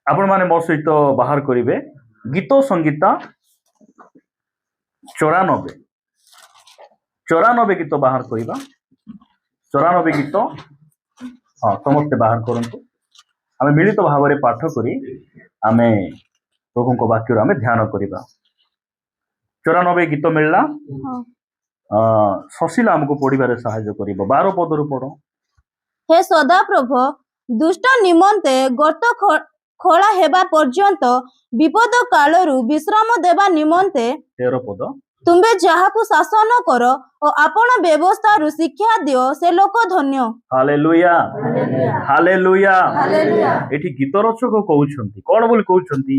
आपण माने मो सहित बाहर करिवे गीत संगीता 94 94 गीत बाहर करिबा 94 गीत हाँ समस्ते बाहर करंतु आमे मिलित भाव में पाठ करी आमे प्रभु को वाक्य आमे ध्यान करिबा 94 गीत मिलला ससीला हमको पढ़िबारे सहायता करिबो 12 पद रु पढ़ो। हे सदा प्रभु दुष्ट निमंते गर्त खोला हेबा पर्यंत विपद कालरू विश्राम देवा निमंते 13 पद तुम्बे जाहाकु शासन कर और आपण व्यवस्था रु शिक्षा दियो से लोक धन्य। Hallelujah hallelujah hallelujah. एठी गीत रचक कहउछंती कोन बोल कहउछंती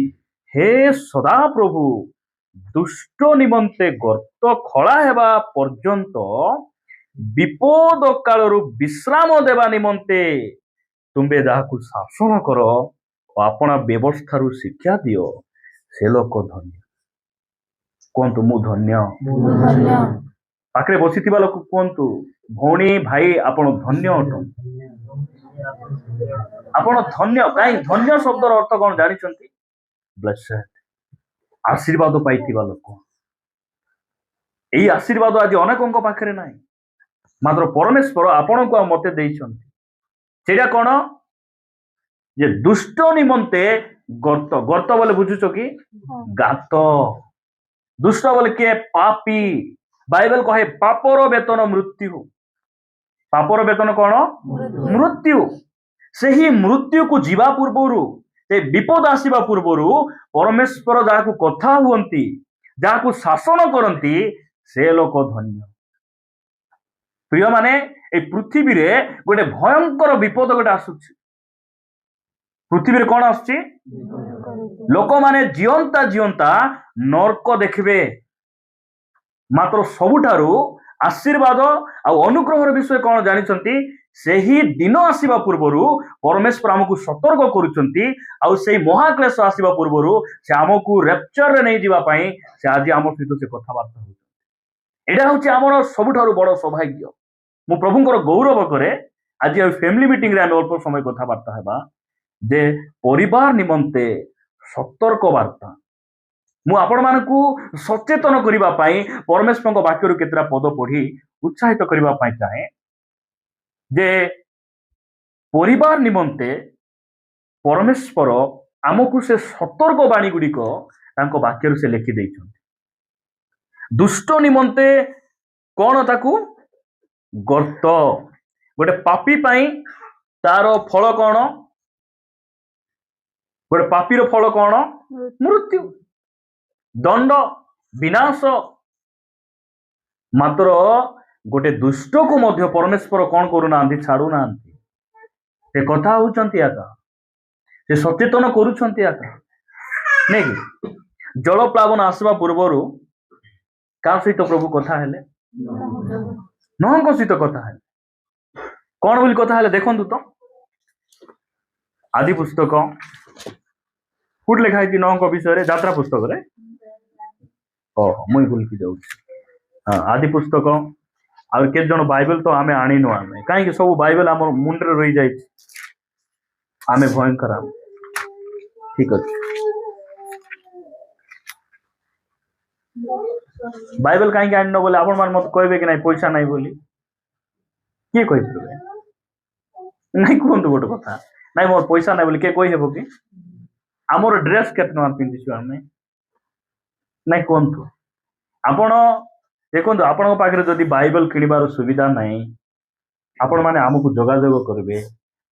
हे सदा प्रभु दुष्ट निमंते गर्त खला हेबा पर्यंत विपद कालरू विश्राम देवा निमंते तुम्बे जाहाकु शासन कर और आपण व्यवस्था रु शिक्षा दियो से लोक धन्य। कहतु मु धन्य पाखे बसी लोक कहतु भौणी भाई आपण धन्य अटन आपण धन्य कहीं धन्य शब्दर अर्थ कौन जानी ब्लेसेड आशीर्वाद पाइथिबा लोक यही आशीर्वाद आज अनेकों पाखे ना मात्र परमेश्वर आपण को मते देइछन्ति कौन जे दुष्ट निमंते गर्त गर्त बोले बुझुछ कि गात दुष्ट बोले किए पापी बाइबल कहे पापर वेतन मृत्यु पापर वेतन कौन मृत्यु से ही मृत्यु को जीवा पूर्व से विपद आसीबा पूर्व परमेश्वर जहाँ कथा हुअंती जहाँ शासन करती से लोक धन्य। प्रिय माने ए पृथ्वी रे गोटे भयंकर विपद गोटे आसुछि पृथ्वी रे कौन आसुछि लोक माने जीवंता जीवंता नरक देखिबे मात्र सबुठारु आशीर्वाद आ अनुग्रहर विषय कौन जानिछंती सेही दिन आसीबा पूर्वरु परमेश्वर हमकु सतर्क करूछंती आ सेही महाक्लेश आसीबा पूर्वरु से हमकु रेप्चर रे नै जीवा पई से आज हम सहित से कथाबार्ता होछ। एडा होछि हमर सबुठारु बड़ सौभाग्य। मु प्रभुंकर गौरव करे आज फैमिली मीटिंग रे हम अल्प समय कथाबार्ता हेबा जे परिवार निमंते सतर्क वार्ता मु आपण मानकु सचेतन करिबा पई परमेश्वर वाक्य रु केतरा पद पढ़ी उत्साहित करिबा पई चाहे जे परिवार निमंते परमेश्वर आमकु से सतर्क बाणी गुड़िक तांको वाक्य रु से लिखि दैछन्ति। दुष्ट निमंते कौन ताकू गर्त गोटे पापी पई तार फल कौन गोटे पापीर फल कौन मृत्यु दंड विनाश मात्र गोटे दुष्ट को मध्य परमेश्वर कौन करूना छाड़ू ना से कथा होचंती आका से सचेतन करूछंती आका नहीं कि जल प्लावन आसवा पूर्वरु का सहित प्रभु कथा हेले नहंक सहित कथा हेले कौन बोली कथा हेले देखंतु तो आदि पुस्तक कोट लिखा है नहंक विषय रे यात्रा पुस्तक रे मुई भूल की जाऊँ हाँ आदि पुस्तक और के जन बाइबल तो आमे आनीनु आमे कहीं सब बाइबल आम मुंडे रही जाए आमे भयंकर आम ठीक अच्छे बाइबल कहीं आन बोले आपण मान मत कहबे कि नहीं पैसा नहीं बोली किए कह नहीं कहतु गोटे कथा नहीं मोर पैसा नहीं बोली किए कहीहब कि आमर ड्रेस केते पिंधु आम नहीं कहतु आपण देखो आपण पाखे जदि बाइबल किणवार सुविधा नहीं आपण मैंने आमको जोगाजोग करेंगे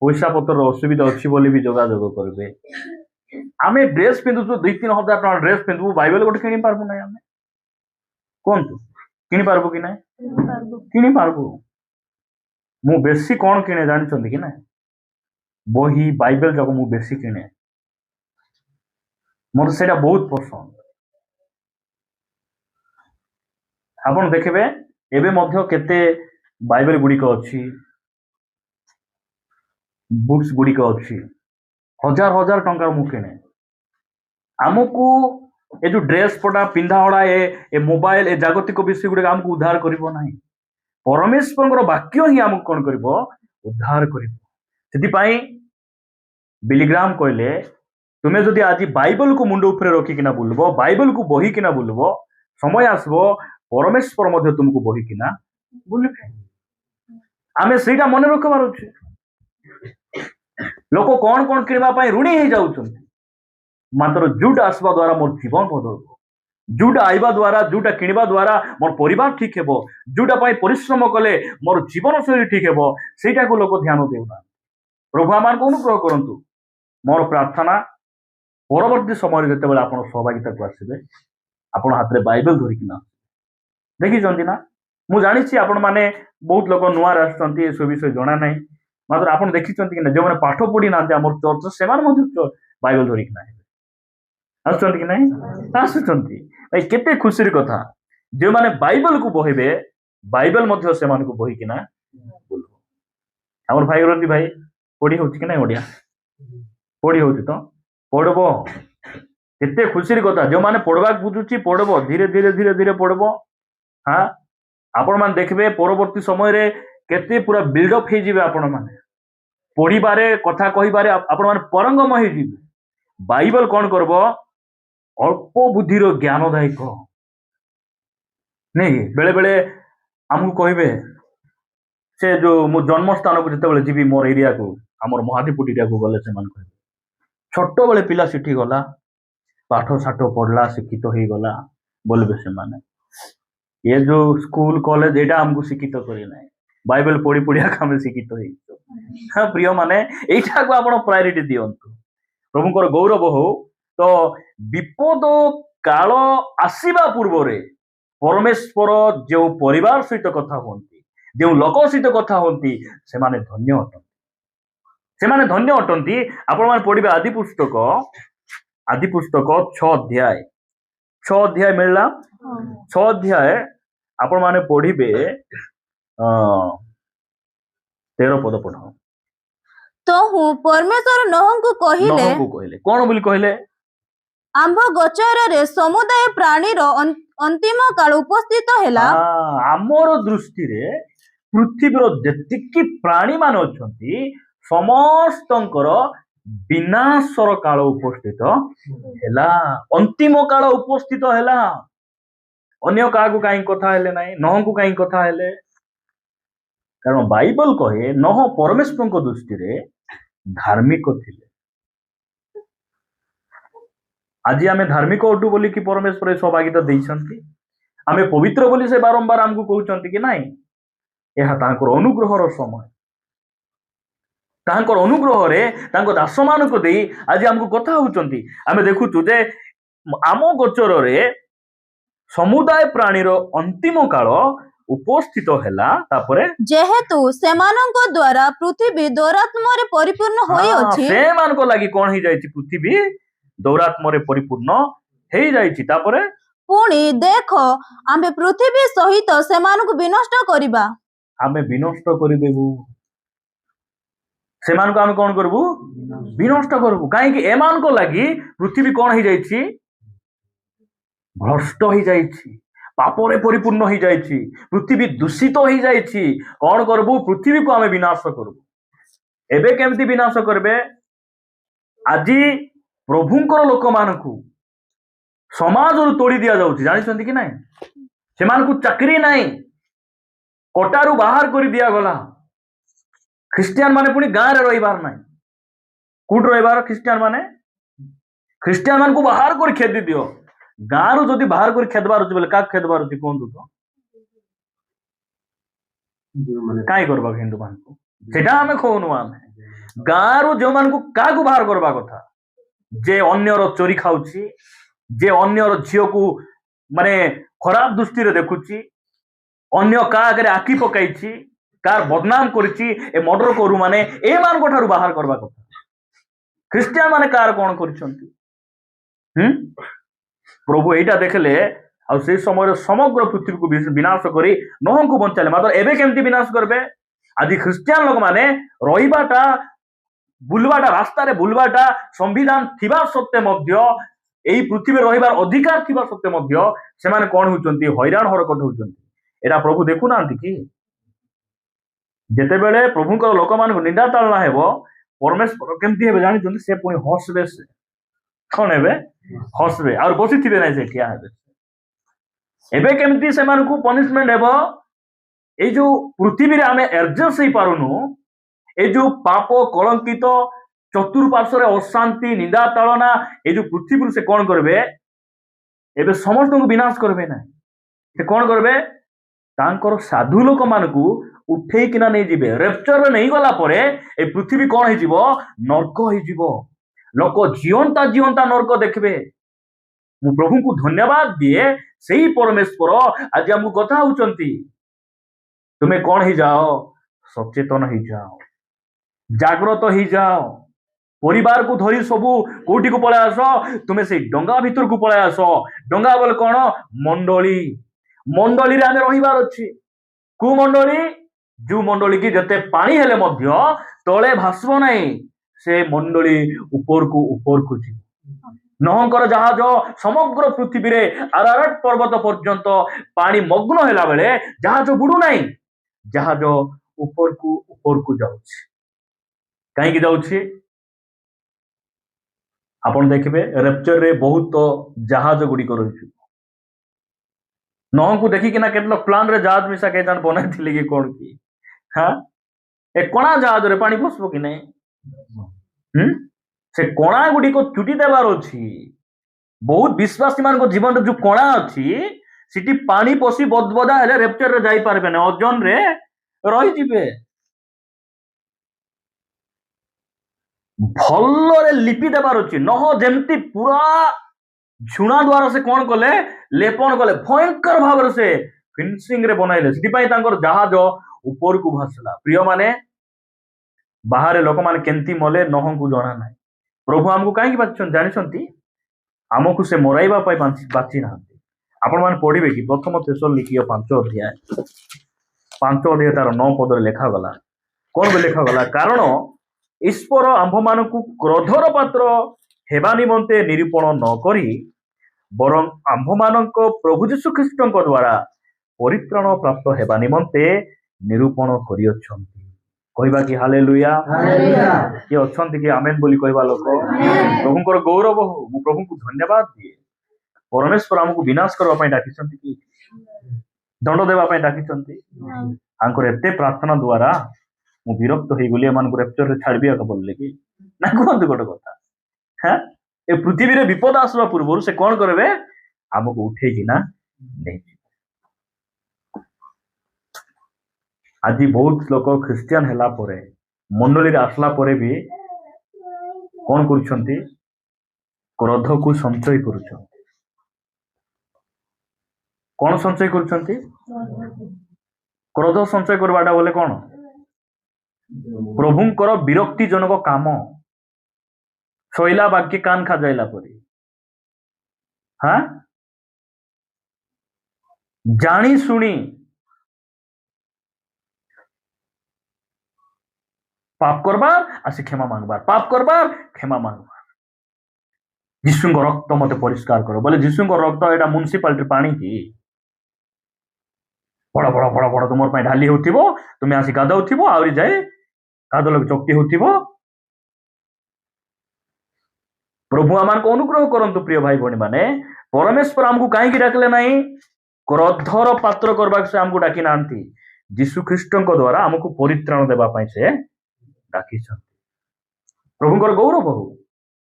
पैसा पत्र असुविधा अच्छी बोली भी जोगाजोग करेंगे आम ड्रेस पिंधु 2-3 हजार टाँग ड्रेस पिंधु बाइबल गोटे किणी पारबू ना आम कहतु किणी पारबू कि ना किणी पारबू मु बेसी कौन किणे जानते कि ना बही बाइबल जाक मु बेसी किणे मत से बहुत पसंद आपण देखिबे एबे मध्य केते बाइबल गुड़िक अच्छी बुक्स गुड़िक अच्छी हजार हजार टंकार मु किणे आमको ए जो ड्रेस पटा पिंधाड़ा ए मोबाइल ए जागतिक विषय गुड़िक आमको उद्धार करिवो नाही परमेश्वर वाक्य ही आमको कौन करिवो उद्धार करिवो। सेति पई बिलीग्राम कहले तुमे जदि आज बाइबल को मुंड उपरे रखिकिना बुलबो बाइबल को बहिकिना बुलबो समय आसबो परमेश्वर मध्य तुमको बहिकिना बुलबे आमे सेटा मन रखबार अछि लोक कौन कौन किणवा पाई ऋणी हो जाउछन्ति मात्र जुटा आसवा द्वारा मोर जीवन बदलबो जुटा आइबा द्वारा जुटा किणवा द्वारा मोर परिवार ठीक हेबो जुटा पाई परिश्रम कले मोर जीवन शैली ठीक हेबो सेटा को लोक ध्यान देउना प्रभु आमान को अनुग्रह करंतु मोर प्रार्थना परवर्ती समय जेतेबेले आपण सहभागिता को आसीबे आपण हाथ रे बाइबल धरिकिना देखि जंती ना मु जानिछि आपण माने बहुत लोक नुआर आछन्ति ए सब विषय जणा नै मात्र आपण देखिछन्ति कि ना जो माने पाठ पढी नांते हमर चर्च सेमान मधु बाइबल धरिकिना आछन्ति कि नै आछन्ति भाई केते खुशी री कथा जो माने बाइबल को बहिबे बाइबल मध्य सेमान को बहिकिना बोलबो हमर भाई रंती भाई पढी होछि कि नै ओडिया पढी होछि तो पढ़बो केते खुशी री कथा जो माने पढ़वा बुझुची पढ़बो धीरे धीरे धीरे धीरे पढ़बो हाँ आपण मान देखबे परवर्ती समय रे केते पूरा बिल्डअप हे जिवे आपण माने पढ़िबारे कथा कहिबारे आपण माने परंगम हे जिवे बाइबल कोन करबो अल्प बुद्धिर ज्ञानदायक नहीं बेले बेले हमको कहबे से जो मो जन्म स्थान को जते बेले जीवी मोर एरिया को हमर महादीपुर एरिया को गले से मान कहबे छोट बेले पिला सिठी गला पाठ साठ पढ़ला शिक्षित हो गला बोलबे से माने ये जो स्कूल कॉलेज एटा हमको शिक्षित करी ना बाइबल पढ़ी पढ़िया हम शिक्षित हो हाँ प्रिय माने एटा को आपण प्रायोरिटी दियंतु प्रभुकर गौरव हो तो विपद काल आसीबा पूर्व रे परमेश्वर जो परिवार सहित कथा होती जो लोक सहित कथा होती से माने धन्य अटंती सेमाने धन्य अटंती आपण माने पढ़िबे आदि पुस्तक 6 अध्याय मिलला 6 अध्याय आपण माने पढ़िबे 13 पद पढ़ तो हूँ परमेश्वर नोह को कहले कौन बोली कहले आंभ गोचर रे समुदाय प्राणी रो अंतिम काल उपस्थित हैला आमर दृष्टि रे पृथ्वी रो जेतिकी प्राणी मान अछंती समस्तंकर विनाशर काल उपस्थित हैला अंतिम काल उपस्थित हैला अन्य काकू काई कथा हेले नाही नह को काई कथा हेले कारण बाइबल कहे नह परमेश्वर को दृष्टि रे धार्मिक थिले आज आमे धार्मिक अटू बोली कि परमेश्वर सहभागिता देइछंती आमे पवित्र बोली से बारंबार हमको कहउछंती कि नाही एहा तांकर अनुग्रहर समय तांकर अनुग्रह रे तांको दास मान को देई आज हमको कथा होउचंती आमे देखुचु जे आम गोचर रे समुदाय प्राणीर अंतिम काल उपस्थित हैला तापरे जेहेतु सेमानंको द्वारा पृथ्वी दौरात्म रे परिपूर्ण होई अछि सेमान को लागि कोन ही जाईची पृथ्वी दौरात्म रे परिपूर्ण हेई जाईची तापरे पुणी देखो आमे पृथ्वी सहित सेमानंको विनष्ट करिबा आमे विनष्ट करि देबू सेमान को आमे कोन करबू विनष्ट करबू काहे कि एमान को लागि पृथ्वी कोन ही जाईची भ्रष्ट ही जाईची पापरे परिपूर्ण ही जाईची पृथ्वी दूषित ही जाईची कोन करबू पृथ्वी को आमे विनाश करबू एबे केमती विनाश करबे आजी प्रभुंकर लोक मानकू समाज रु तोड़ी दिया जाउची जानिसंती कि नाही सेमान को चाकरी नाही कोटारू बाहर कर दिया गला ख्रिस्टियन माने पुनी गाँ रे रहिबार नाही कुड रहिबार ख्रिस्टियन मान को बाहर कर खेदी दियो गाँ रु जदि बाहर कर खेदबार अछि बोले का खेदबार अछि कोन तो काई करबा हिंदू मान को सेटा हमें खोनु आमे गाँ रु जो मान को का को बाहर करबा कथा जे अन्यर चोरी खाउची जे अन्यर झियो को माने खराब दृष्टि रे देखुची अन्य का आगे आखि पकाइची कार बदनाम करिची ए मर्डर करू माने ए मान को ठारू बाहर करबा कथा ख्रिस्टियन माने कार कोन करछंती प्रभु एटा देखले आ से समय समग्र पृथ्वी को विनाश करी नोह को बंचाले मात्र एबे केमती विनाश करबे आदि ख्रिस्टियन लोक माने रहिबाटा बुलवाटा रास्ता रे बुलवाटा संविधान थिबा सत्ते मध्य एई पृथ्वी रहिबार अधिकार थिबा सत्ते मध्य से माने कोन होचंती हैरान हरकत होचंती एरा प्रभु देखु नांती कि जेते बेले प्रभुकर लोक मान को निंदा तालना हेबो परमेश्वर केमती हेबे जानि जंती से पुनी हसबे से କଣ ହେବେ ହସବେ ଆଉ ବସିଥିବେ ନାହିଁ ସେ ଠିଆ ହେବେ ଏବେ କେମିତି ସେମାନଙ୍କୁ ପନିଶମେଣ୍ଟ ହେବ ଏଇ ଯୋଉ ପୃଥିବୀରେ ଆମେ ଆଡଜଷ୍ଟ ହେଇପାରୁନୁ ଏଇ ଯୋଉ ପାପ କଳଙ୍କିତ ଚତୁଃପାର୍ଶ୍ୱରେ ଅଶାନ୍ତି ନିନ୍ଦା ତାଳନା ଏଇ ଯୋଉ ପୃଥିବୀରୁ ସେ କଣ କରିବେ ଏବେ ସମସ୍ତଙ୍କୁ ବିନାଶ କରିବେ ନାହିଁ ସେ କଣ କରିବେ ତାଙ୍କର ସାଧୁ ଲୋକମାନଙ୍କୁ ଉଠେଇକିନା ନେଇଯିବେ ରେପ୍ଚରରେ ନେଇଗଲା ପରେ ଏ ପୃଥିବୀ କଣ ହେଇଯିବ ନର୍କ ହେଇଯିବ ଲୋକ ଜିଅନ୍ତା ଜିଅନ୍ତା ନର୍କ ଦେଖିବେ ମୁଁ ପ୍ରଭୁଙ୍କୁ ଧନ୍ୟବାଦ ଦିଏ ସେଇ ପରମେଶ୍ୱର ଆଜି ଆମକୁ କଥା ହଉଛନ୍ତି ତୁମେ କଣ ହେଇଯାଅ ସଚେତନ ହେଇଯାଅ ଜାଗ୍ରତ ହେଇଯାଅ ପରିବାରକୁ ଧରି ସବୁ କୋଉଠିକୁ ପଳେଇ ଆସ ତୁମେ ସେଇ ଡଙ୍ଗା ଭିତରକୁ ପଳେଇ ଆସ ଡଙ୍ଗା ବୋଲେ କଣ ମଣ୍ଡଳୀ ମଣ୍ଡଳୀରେ ଆମେ ରହିବାର ଅଛି କୋଉ ମଣ୍ଡଳୀ ଯୋଉ ମଣ୍ଡଳୀ କି ଯେତେ ପାଣି ହେଲେ ମଧ୍ୟ ତଳେ ଭାସିବ ନାହିଁ ସେ ମଣ୍ଡଳୀ ଉପରକୁ ଯିବ ନହଙ୍କର ଜାହାଜ ସମଗ୍ର ପୃଥିବୀରେ ଆରାରାଟ ପର୍ବତ ପର୍ଯ୍ୟନ୍ତ ପାଣି ମଗ୍ନ ହେଲା ବେଳେ ଜାହାଜ ବୁଡୁ ନାହିଁ ଜାହାଜ ଉପରକୁ ଯାଉଛି କାହିଁକି ଯାଉଛି ଆପଣ ଦେଖିବେ ରେପ୍ଚରରେ ବହୁତ ଜାହାଜ ଗୁଡିକ ରହିଛି ନହଙ୍କୁ ଦେଖିକିନା କେତେକ ପ୍ଲାନରେ ଜାହାଜ ମିଶା କେଜାଣ ବନାଇଥିଲେ କି କଣ କି ଏ କଣା ଜାହାଜରେ ପାଣି ପଶିବ କି ନାହିଁ ସେ କଣା ଗୁଡିକ ଚୁଟି ଦେବାର ଅଛି ବହୁତ ବିଶ୍ୱାସୀ ମାନଙ୍କ ଜୀବନରେ ଯୋଉ କଣା ଅଛି ସେଠି ପାଣି ପଶି ବଦବଦା ହେଲେ ରେପ୍ଚରରେ ଯାଇପାରିବେ ନା ଓଜନରେ ରହିଯିବେ ଭଲରେ ଲିପି ଦେବାର ଅଛି ନହ ଯେମିତି ପୁରା ଝୁଣା ଦ୍ୱାରା ସେ କଣ କଲେ ଲେପନ କଲେ ଭୟଙ୍କର ଭାବରେ ସେ ଫିନିସିଂ ରେ ବନାଇଲେ ସେଥିପାଇଁ ତାଙ୍କର ଜାହାଜ ଉପରକୁ ଭାସିଲା ପ୍ରିୟ ମାନେ ବାହାରେ ଲୋକମାନେ କେମିତି ମଲେ ନହଙ୍କୁ ଜଣା ନାହିଁ ପ୍ରଭୁ ଆମକୁ କାହିଁକି ବାଛିଛନ୍ତି ଜାଣିଛନ୍ତି ଆମକୁ ସେ ମରାଇବା ପାଇଁ ବାଛି ନାହାନ୍ତି ଆପଣମାନେ ପଢିବେ କି ପ୍ରଥମ ତେସଲୋନିକୀୟ 5 ଅଧ୍ୟାୟ ତାର 9 ପଦରେ ଲେଖାଗଲା କଣ ଲେଖାଗଲା କାରଣ ଈଶ୍ୱର ଆମ୍ଭମାନଙ୍କୁ କ୍ରୋଧର ପାତ୍ର ହେବା ନିମନ୍ତେ ନିରୂପଣ ନ କରି ବରଂ ଆମ୍ଭମାନଙ୍କ ପ୍ରଭୁ ଯୀଶୁ ଖ୍ରୀଷ୍ଟଙ୍କ ଦ୍ୱାରା ପରିତ୍ରାଣ ପ୍ରାପ୍ତ ହେବା ନିମନ୍ତେ ନିରୂପଣ କରିଅଛନ୍ତି କହିବା କି ହାଲେଲୁୟା କିଏ ଅଛନ୍ତି କି ଆମେନ ବୋଲି କହିବା ଲୋକ ପ୍ରଭୁଙ୍କର ଗୌରବ ହଉ ମୁଁ ପ୍ରଭୁଙ୍କୁ ଧନ୍ୟବାଦ ଦିଏ ପରମେଶ୍ୱର ଆମକୁ ବିନାଶ କରିବା ପାଇଁ ଡାକିଛନ୍ତି କି ଦଣ୍ଡ ଦେବା ପାଇଁ ଡାକିଛନ୍ତି ତାଙ୍କର ଏତେ ପ୍ରାର୍ଥନା ଦ୍ୱାରା ମୁଁ ବିରକ୍ତ ହେଇଗଲି ଏମାନଙ୍କୁ ରେପ୍ଚରରେ ଛାଡିବାକୁ ବୋଲିଲେ କି ନା କୁହନ୍ତୁ ଗୋଟେ କଥା ଏ ପୃଥିବୀରେ ବିପଦ ଆସିବା ପୂର୍ବରୁ ସେ କଣ କରିବେ ଆମକୁ ଉଠେଇକିନା ନେଇଯିବେ ଆଜି ବହୁତ ଲୋକ ଖ୍ରୀଷ୍ଟିଆନ ହେଲା ପରେ ମଣ୍ଡଳୀରେ ଆସିଲା ପରେ ବି କଣ କରୁଛନ୍ତି କ୍ରୋଧକୁ ସଞ୍ଚୟ କରୁଛନ୍ତି କଣ ସଞ୍ଚୟ କରୁଛନ୍ତି କ୍ରୋଧ ସଞ୍ଚୟ କରିବାଟା ବୋଲେ କଣ ପ୍ରଭୁଙ୍କର ବିରକ୍ତିଜନକ କାମ ଶୋଇଲା ବାକ୍ୟ କାନ ଖାଯାଇଲା ପରି ଜାଣି ଶୁଣି ପାପ କରବାର ଆସି କ୍ଷମା ମାଗବାର ପାପ କରବାର କ୍ଷମା ମାଗବାର ଯୀଶୁଙ୍କ ରକ୍ତ ମତେ ପରିଷ୍କାର କର ବୋଲେ ଯୀଶୁଙ୍କ ରକ୍ତ ଏଇଟା ମ୍ୟୁନିସିପାଲିଟି ପାଣି କି ବଡ ବଡ ବଡ ବଡ ତୁମର ପାଇଁ ଢାଲି ହେଉଥିବ ତୁମେ ଆସି ଗାଧଉଥିବ ଆହୁରି ଯାଏ ଗାଧలకు ଚକ୍ତି ହେଉଥିବ ପ୍ରଭୁ ଆମକୁ ଅନୁଗ୍ରହ କରନ୍ତୁ ପ୍ରିୟ ଭାଇ ଭଉଣୀ ମାନେ ପରମେଶ୍ୱର ଆମକୁ କାହିଁକି ଡାକିଲେ ନାହିଁ କ୍ରୋଧର ପାତ୍ର କରିବାକୁ ସେ ଆମକୁ ଡାକି ନାହାନ୍ତି ଯୀଶୁ ଖ୍ରୀଷ୍ଟଙ୍କ ଦ୍ୱାରା ଆମକୁ ପରିତ୍ରାଣ ଦେବା ପାଇଁ ସେ ଡାକିଛନ୍ତି ପ୍ରଭୁଙ୍କର ଗୌରବ ହଉ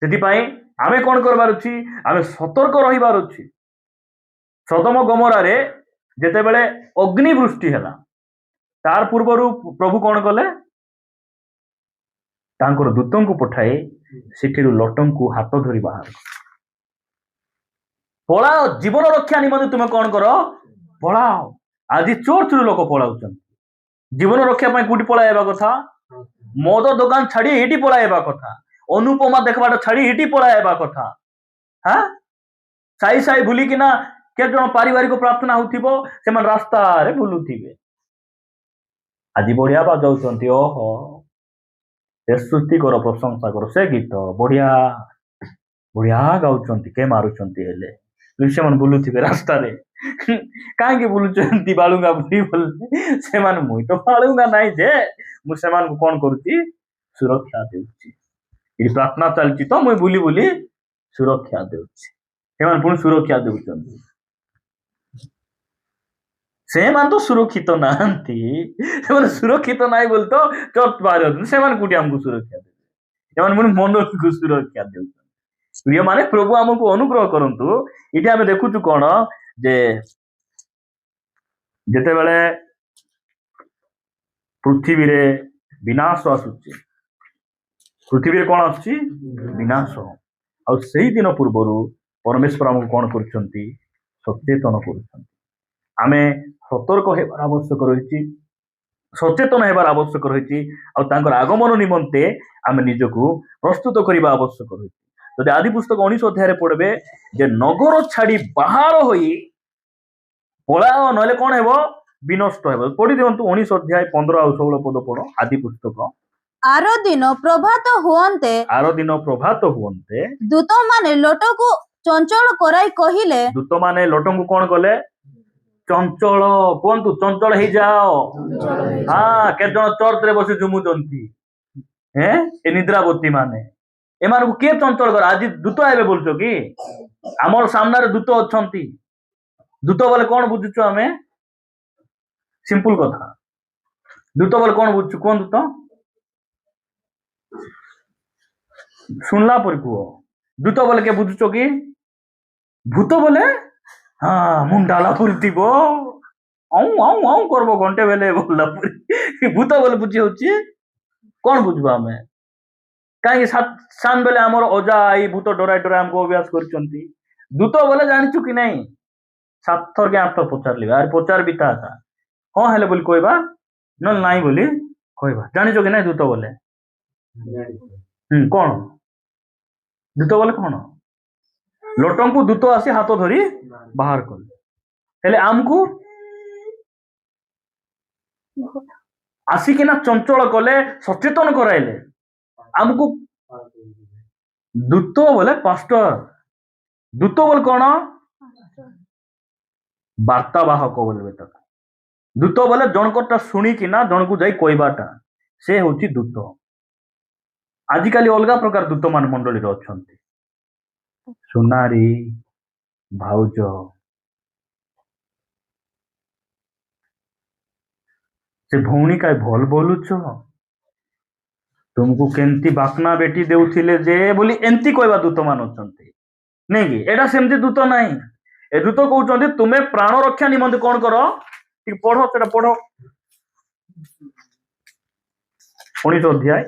ସେଥିପାଇଁ ଆମେ କଣ କରିବାର ଅଛି ଆମେ ସତର୍କ ରହିବାର ଅଛି ସଦମ ଗମରାରେ ଯେତେବେଳେ ଅଗ୍ନିବୃଷ୍ଟି ହେଲା ତାର ପୂର୍ବରୁ ପ୍ରଭୁ କଣ କଲେ ତାଙ୍କର ଦୂତଙ୍କୁ ପଠାଇ ସେଠିରୁ ଲଟଙ୍କୁ ହାତ ଧରି ବାହାର ପଳାଅ ଜୀବନ ରକ୍ଷା ନିମନ୍ତେ ତୁମେ କଣ କର ପଳାଅ ଆଜି ଚର୍ଚ୍ଚରୁ ଲୋକ ପଳାଉଛନ୍ତି ଜୀବନ ରକ୍ଷା ପାଇଁ କୋଉଠି ପଳାଇବା କଥା ମଦ ଦୋକାନ ଛାଡି ଏଇଠି ପଳାଇବା କଥା ଅନୁପମା ଦେଖବାଟା ଛାଡି ଏଇଠି ପଳାଇବା କଥା ସାଇ ସାଇ ବୁଲିକିନା କେତେ ଜଣ ପାରିବାରିକ ପ୍ରାର୍ଥନା ହଉଥିବ ସେମାନେ ରାସ୍ତାରେ ବୁଲୁଥିବେ ଆଜି ବଢିଆ ବାଜାଉଛନ୍ତି ଓହୋ ସେ ସ୍ତୁତି କର ପ୍ରଶଂସା କର ସେ ଗୀତ ବଢିଆ ବଢିଆ ଗାଉଛନ୍ତି କେ ମାରୁଛନ୍ତି ହେଲେ ସେମାନେ ବୁଲୁଥିବେ ରାସ୍ତାରେ କାହିଁକି ବୁଲୁଛନ୍ତି ବାଳୁଙ୍ଗା ବୁଲି ବୋଲେ ସେମାନେ ମୁଇଁ ତ ବାଳୁଙ୍ଗା ନାହିଁ ଯେ ମୁଁ ସେମାନଙ୍କୁ କଣ କରୁଛି ସୁରକ୍ଷା ଦେଉଛି ଏଠି ପ୍ରାର୍ଥନା ଚାଲିଛି ତ ମୁଇଁ ବୁଲି ବୁଲି ସୁରକ୍ଷା ଦେଉଛି। ସେମାନେ ପୁଣି ସୁରକ୍ଷା ଦେଉଛନ୍ତି। ସେମାନେ ତ ସୁରକ୍ଷିତ ନାହାନ୍ତି। ସେମାନେ ସୁରକ୍ଷିତ ନାହିଁ ବୋଲି ତ ଚର୍ଚ୍ଚ ବାହାରେ ଅଛନ୍ତି। ସେମାନେ କୋଉଠି ଆମକୁ ସୁରକ୍ଷା ଦେବେ? ସେମାନେ ପୁଣି ମନକୁ ସୁରକ୍ଷା ଦେଉଛନ୍ତି। ପ୍ରିୟମାନେ, ପ୍ରଭୁ ଆମକୁ ଅନୁଗ୍ରହ କରନ୍ତୁ। ଏଠି ଆମେ ଦେଖୁଛୁ କଣ, ଯେ ଯେତେବେଳେ ପୃଥିବୀରେ ବିନାଶ ଆସୁଛି, ପୃଥିବୀରେ କଣ ଆସୁଛି? ବିନାଶ। ଆଉ ସେଇ ଦିନ ପୂର୍ବରୁ ପରମେଶ୍ୱର ଆମକୁ କଣ କରୁଛନ୍ତି? ସଚେତନ କରୁଛନ୍ତି। ଆମେ ସତର୍କ ହେବାର ଆବଶ୍ୟକ ରହିଛି, ସଚେତନ ହେବାର ଆବଶ୍ୟକ ରହିଛି। ଆଉ ତାଙ୍କର ଆଗମନ ନିମନ୍ତେ ଆମେ ନିଜକୁ ପ୍ରସ୍ତୁତ କରିବା ଆବଶ୍ୟକ ରହିଛି। ଯଦି ଆଦି ପୁସ୍ତକ 19 ଅଧ୍ୟାୟରେ ପଢିବେ ଯେ ନଗର ଛାଡି ବାହାର ହୋଇ ପଳାଅ, ନହେଲେ କଣ ହେବ? ବିନଷ୍ଟ ହେବ। ପଢି ଦିଅନ୍ତୁ 19 ଅଧ୍ୟାୟ 15 ଆଉ 16 ପଦ ପଢ, ଆଦି ପୁସ୍ତକ। ଆର ଦିନ ପ୍ରଭାତ ହୁଅନ୍ତେ ଆର ଦିନ ପ୍ରଭାତ ହୁଅନ୍ତେ ଦୂତମାନେ ଲୋଟକୁ ଚଞ୍ଚଳ କରାଇ କହିଲେ, ଦୂତମାନେ ଲୋଟଙ୍କୁ କଣ କଲେ? ଚଞ୍ଚଳ। କୁହନ୍ତୁ, ଚଞ୍ଚଳ ହେଇଯାଅ। ହଁ, କେତେ ଜଣ ଚର୍ଚ୍ଚରେ ବସି ଝୁମୁଛନ୍ତି ଏ ନିଦ୍ରାବତୀ ମାନେ। ଏମାନଙ୍କୁ କିଏ ଚଞ୍ଚଳ କର? ଆଜି ଦୂତ ହେବେ ବୋଲୁଛ କି? ଆମର ସାମ୍ନାରେ ଦୂତ ଅଛନ୍ତି। ଦୂତ ବୋଲେ କଣ ବୁଝୁଛୁ ଆମେ? ସିମ୍ପଲ କଥା। ଦୂତ ବୋଲେ କଣ ବୁଝୁଛୁ କୁହନ୍ତୁ ତ? ଶୁଣିଲା ପରେ କୁହ। ଦୂତ ବୋଲେ କିଏ ବୁଝୁଛ କି? ଭୂତ ବୋଲେ ହଁ, ମୁଣ୍ଡାଲା ପୁରିଥିବ, ଆଉଁ ଆଉଁ ଆଉଁ କରବ ଘଣ୍ଟେ ବେଲେ ବୋଲିଲା ପୁରି। ଭୂତ ବୋଲେ ବୁଝି ହଉଛି? କଣ ବୁଝିବା ଆମେ? କାହିଁକି ସାନ ବେଲେ ଆମର ଅଜା ଆଈ ଭୂତ ଡରାଇ ଡରାଇ ଆମକୁ ଅଭ୍ୟାସ କରିଛନ୍ତି। ଦୂତ ବୋଲେ ଜାଣିଛୁ କି ନାଇଁ? 7 ଥର କି 8 ଥର ପଚାରିଲି। ଆରେ ପଚାର ବି ତା ହଁ ହେଲେ ବୋଲି କହିବା, ନହେଲେ ନାଇଁ ବୋଲି କହିବା। ଜାଣିଛ କି ନାଇଁ ଦୂତ ବୋଲେ? କଣ ଦୂତ ବୋଲେ? କଣ? ଲୋଟଙ୍କୁ ଦୂତ ଆସି ହାତ ଧରି ବାହାର କଲେ। ହେଲେ ଆମକୁ ଆସିକିନା ଚଞ୍ଚଳ କଲେ, ସଚେତନ କରାଇଲେ। ଆମକୁ ଦୂତ ବୋଲେ ପାଷ୍ଟର। ଦୂତ ବୋଲେ କଣ? ବାର୍ତ୍ତାବାହକ ବୋଲିବେ ତାକୁ। ଦୂତ ବୋଲେ ଜଣକଟା ଶୁଣିକିନା ଜଣକୁ ଯାଇ କହିବାଟା, ସେ ହଉଛି ଦୂତ। ଆଜିକାଲି ଅଲଗା ପ୍ରକାର ଦୂତ ମାନ ମଣ୍ଡଳୀରେ ଅଛନ୍ତି। ସୁନାରୀ ଭାଉଜ, ସେ ଭଉଣୀ କାଇ ଭଲ ବୋଲୁଛ, ତୁମକୁ କେମିତି ବାପନା ବେଟି ଦେଉଥିଲେ ଯେ ବୋଲି ଏମିତି କହିବା ଦୂତ ମାନ ଅଛନ୍ତି, ନାଇଁ କି? ଏଇଟା ସେମିତି ଦୂତ ନାହିଁ। ଏ ଦୂତ କହୁଛନ୍ତି ତୁମେ ପ୍ରାଣ ରକ୍ଷା ନିମନ୍ତେ କଣ କର? ଟିକେ ପଢ, ସେଟା ପଢ। 19 ଅଧ୍ୟାୟ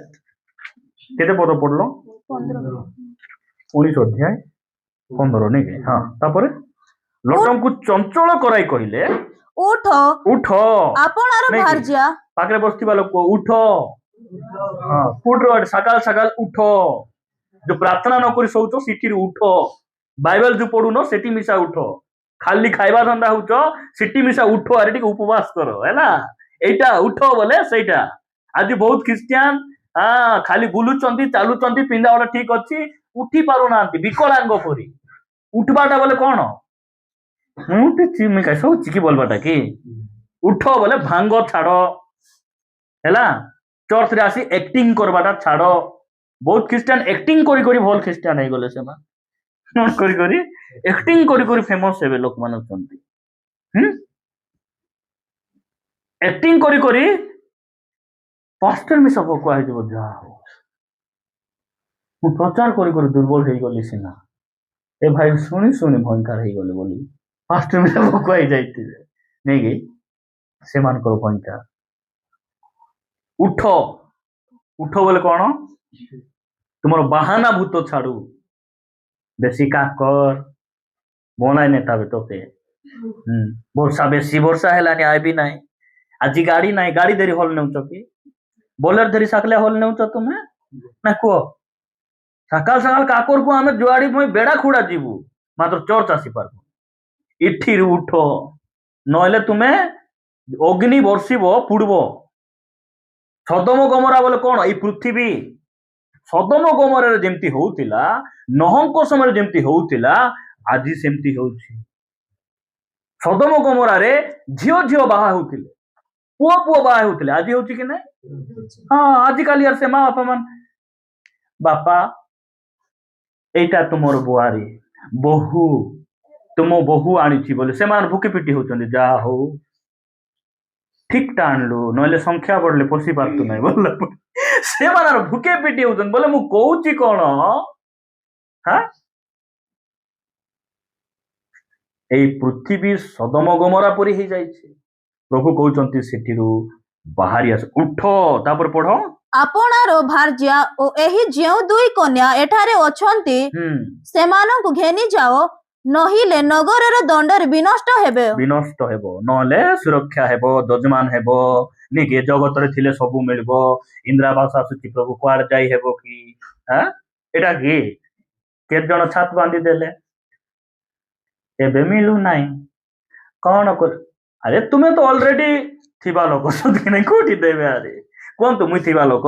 କେତେ ପଦ ପଢିଲ? 19 ଅଧ୍ୟାୟ 15, ନାଇଁ କି? ହଁ, ତାପରେ ଲୋକଙ୍କୁ ଚଞ୍ଚଳ କରାଇ କହିଲେ, ଉଠ ଉଠ। ଆପଣାର ନାଇଁ କି? ଭାର୍ଯ୍ୟା ପାଖରେ ବସିଥିବା ଲୋକ ଉଠ। ହଁ, ସକାଳ ସକାଳ ଉଠ। ଯୋଉ ପ୍ରାର୍ଥନା ନ କରି ଶୋଉଛ ସେଠି ଉଠ। ବାଇବେଲ ଯୋଉ ପଢୁନ ସେଠି ମିଶା ଉଠ। ଖାଲି ଖାଇବା ଧନ୍ଦା ହଉଛ ସେଠି ମିଶା ଉଠ। ଆରେ ଟିକେ ଉପବାସ କର ହେଲା। ଏଇଟା ଉଠ ବୋଲେ ସେଇଟା। ଆଜି ବହୁତ ଖ୍ରୀଷ୍ଟିଆନ ଖାଲି ବୁଲୁଛନ୍ତି, ଚାଲୁଛନ୍ତି, ପିନ୍ଧା ଗୋଟେ ଠିକ ଅଛି, ଉଠି ପାରୁନାହାନ୍ତି ବିକଳାଙ୍ଗ ପରି। ଉଠବାଟା ବୋଲେ କଣ? ଶୋଉଛି କି ବୋଲବାଟା କି? ଉଠ ବୋଲେ ଭାଙ୍ଗ ଛାଡ ହେଲା। ଚର୍ଚ୍ଚରେ ଆସି ଆକ୍ଟିଂ କରବାଟା ଛାଡ। ବହୁତ ଖ୍ରୀଷ୍ଟିଆନ ଆକ୍ଟିଂ କରି କରି ଭଲ ଖ୍ରୀଷ୍ଟିଆନ ହେଇଗଲେ। ସେମାନେ କରି କରି ଆକ୍ଟିଂ କରି କରି ଫେମସ ହେବେ ଲୋକମାନେ ଅଛନ୍ତି। ଆକ୍ଟିଂ କରି କରି ପାଷ୍ଟର ମିଶା ଭୋକ ହେଇଯିବ। ଯାହା ହଉ, ମୁଁ ପ୍ରଚାର କରି କରି ଦୁର୍ବଳ ହେଇଗଲି ସିନା, ଏ ଭାଇ ଶୁଣି ଶୁଣି ଭୟଙ୍କର ହେଇଗଲେ ବୋଲି ପାଷ୍ଟର ମିଶା ଭୋକ ହେଇଯାଇଥିବେ, ନାଇକି? ସେମାନଙ୍କର ଭୟଙ୍କର। ଉଠ। ଉଠ ବୋଲେ କଣ? ତୁମର ବାହାନା ଭୂତ ଛାଡୁ। ବେଶୀ କାକର ବନାଇ ନେତା ତତେ। ବର୍ଷା ବେଶୀ ବର୍ଷା ହେଲାନି, ଆଇବି ନାହିଁ। ଆଜି ଗାଡି ନାହିଁ, ଗାଡି ଧରି ହଲ ନେଉଛ କି? ବୋଲେର ଧରି ସାକଲେ ହଲ ନେଉଛ ତୁମେ ନା? କୁହ। ସକାଳ ସକାଳ କାକରକୁ ଆମେ ଯୁଆଡି ପୁଣି ବେଡା ଖୁଡା ଯିବୁ, ମାତ୍ର ଚର୍ଚ୍ଚ ଆସିପାରବୁ। ଏଠିରୁ ଉଠ, ନହେଲେ ତୁମେ ଅଗ୍ନି ବର୍ଷିବ, ପୁଡବ। ସଦମ ଗମରା ବୋଲେ କଣ? ଏଇ ପୃଥିବୀ। ସଦମ ଗମରାରେ ଯେମିତି ହଉଥିଲା, ନହଙ୍କ ସମୟରେ ଯେମିତି ହଉଥିଲା, ଆଜି ସେମିତି ହଉଛି। ସଦମ ଗମରାରେ ଝିଅ ଝିଅ ବାହା ହଉଥିଲେ, ପୁଅ ପୁଅ ବାହା ହଉଥିଲେ। ଆଜି ହଉଛି କି ନାଇଁ? ହଁ, ଆଜିକାଲି ସେ ମା ବାପା ମାନେ, ବାପା ଏଇଟା ତୁମର ବୁଆରୀ ବୋହୂ ତୁମ ବୋହୂ ଆଣିଛି ବୋଲି ସେମାନେ ଭୁକି ପିଟି ହଉଛନ୍ତି। ଯାହା ହଉ ଠିକ ଟା ଆଣିଲୁ, ନହେଲେ ସଂଖ୍ୟା ବଢିଲେ ପଶି ପାରୁତୁ ନାହିଁ ବୋଲେ ସେମାନେ ଭୁକେ ପିଟି ହଉଛନ୍ତି। ବୋଲେ ମୁଁ କହୁଛି କଣ, ହଁ ଏଇ ପୃଥିବୀ ସଦମ ଗମରା ପରି ହେଇଯାଇଛି। ପ୍ରଭୁ କହୁଛନ୍ତି ସେଠିରୁ ବାହାରି ଆସ, ଉଠ। ତାପରେ ପଢ, ଆପଣାର ଭାର୍ଯ୍ୟା ଓ ଏହି ଯେଉଁ ଦୁଇ କନ୍ୟା ଏଠାରେ ଅଛନ୍ତି ସେମାନଙ୍କୁ ଘେନି ଯାଅ, ନହିଲେ ନଗରର ଦଣ୍ଡରେ ବିନଷ୍ଟ ହେବେ। ବିନଷ୍ଟ ହେବ, ନହେଲେ ସୁରକ୍ଷା ହେବ, ଯଜମାନ ହେବ। ନିକେ ଜଗତରେ ଥିଲେ ସବୁ ମିଳିବ। ଇନ୍ଦିରାବାସ ଆସୁଛି ପ୍ରଭୁ, କୁଆଡେ ଯାଇ ହେବ କି? ଏଇଟା କି କେତେ ଜଣ ଛାତ ବାନ୍ଧି ଦେଲେ, ଏବେ ମିଳୁନାହିଁ। କଣ କର? ଆରେ ତୁମେ ତ ଅଲରେଡି ଥିବା ଲୋକ, କି ନାଇଁ କୋଉଠି ଦେବେ? ଆରେ କୁହନ୍ତୁ, ମୁଇଁ ଥିବା ଲୋକ,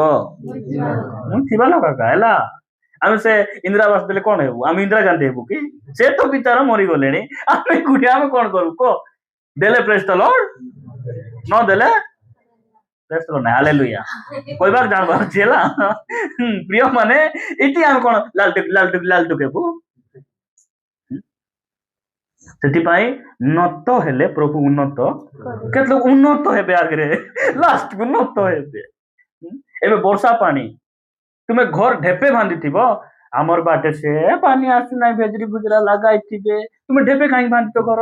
ମୁଁ ଥିବା ଲୋକ ଏକା ହେଲା। ଆମେ ସେ ଇନ୍ଦିରାବାସ ଦେଲେ କଣ ହେବୁ? ଆମେ ଇନ୍ଦିରା ଗାନ୍ଧୀ ହେବୁ କି? ସେ ତ ବିଚାର ମରିଗଲେଣି। ଆମେ କୋଉଠି, ଆମେ କଣ କରୁ କହ? ଦେଲେ ପ୍ରେସ୍ ଦ ଲର୍ଡ, ନ ଦେଲେ ପ୍ରେସ୍ ଦ ଲର୍ଡ ନାହିଁ। ହାଲେଲୁୟା କହିବାକୁ ଜାଣିବାର ଅଛି ହେଲା। ପ୍ରିୟ ମାନେ, ଏଠି ଆମେ କଣ ଲାଲଟୁକ ହେବୁ? ସେଥିପାଇଁ ଉନ୍ନତ ହେଲେ ପ୍ରଭୁ ଉନ୍ନତ, କେତେ ଲୋକ ଉନ୍ନତ ହେବେ ଆଗରେ, ଲାଷ୍ଟକୁ ଉନ୍ନତ ହେବେ। ଏବେ ବର୍ଷା ପାଣି, ତୁମେ ଘର ଢେପେ ବାନ୍ଧିଥିବ, ଆମର ବାଟେ ସେ ପାଣି ଆସୁନାହିଁ, ଭେଜରି ଭୁଜରା ଲଗାଇଥିବେ, ତୁମେ ଢେପେ କାହିଁକି ବାନ୍ଧିଛ ଘର?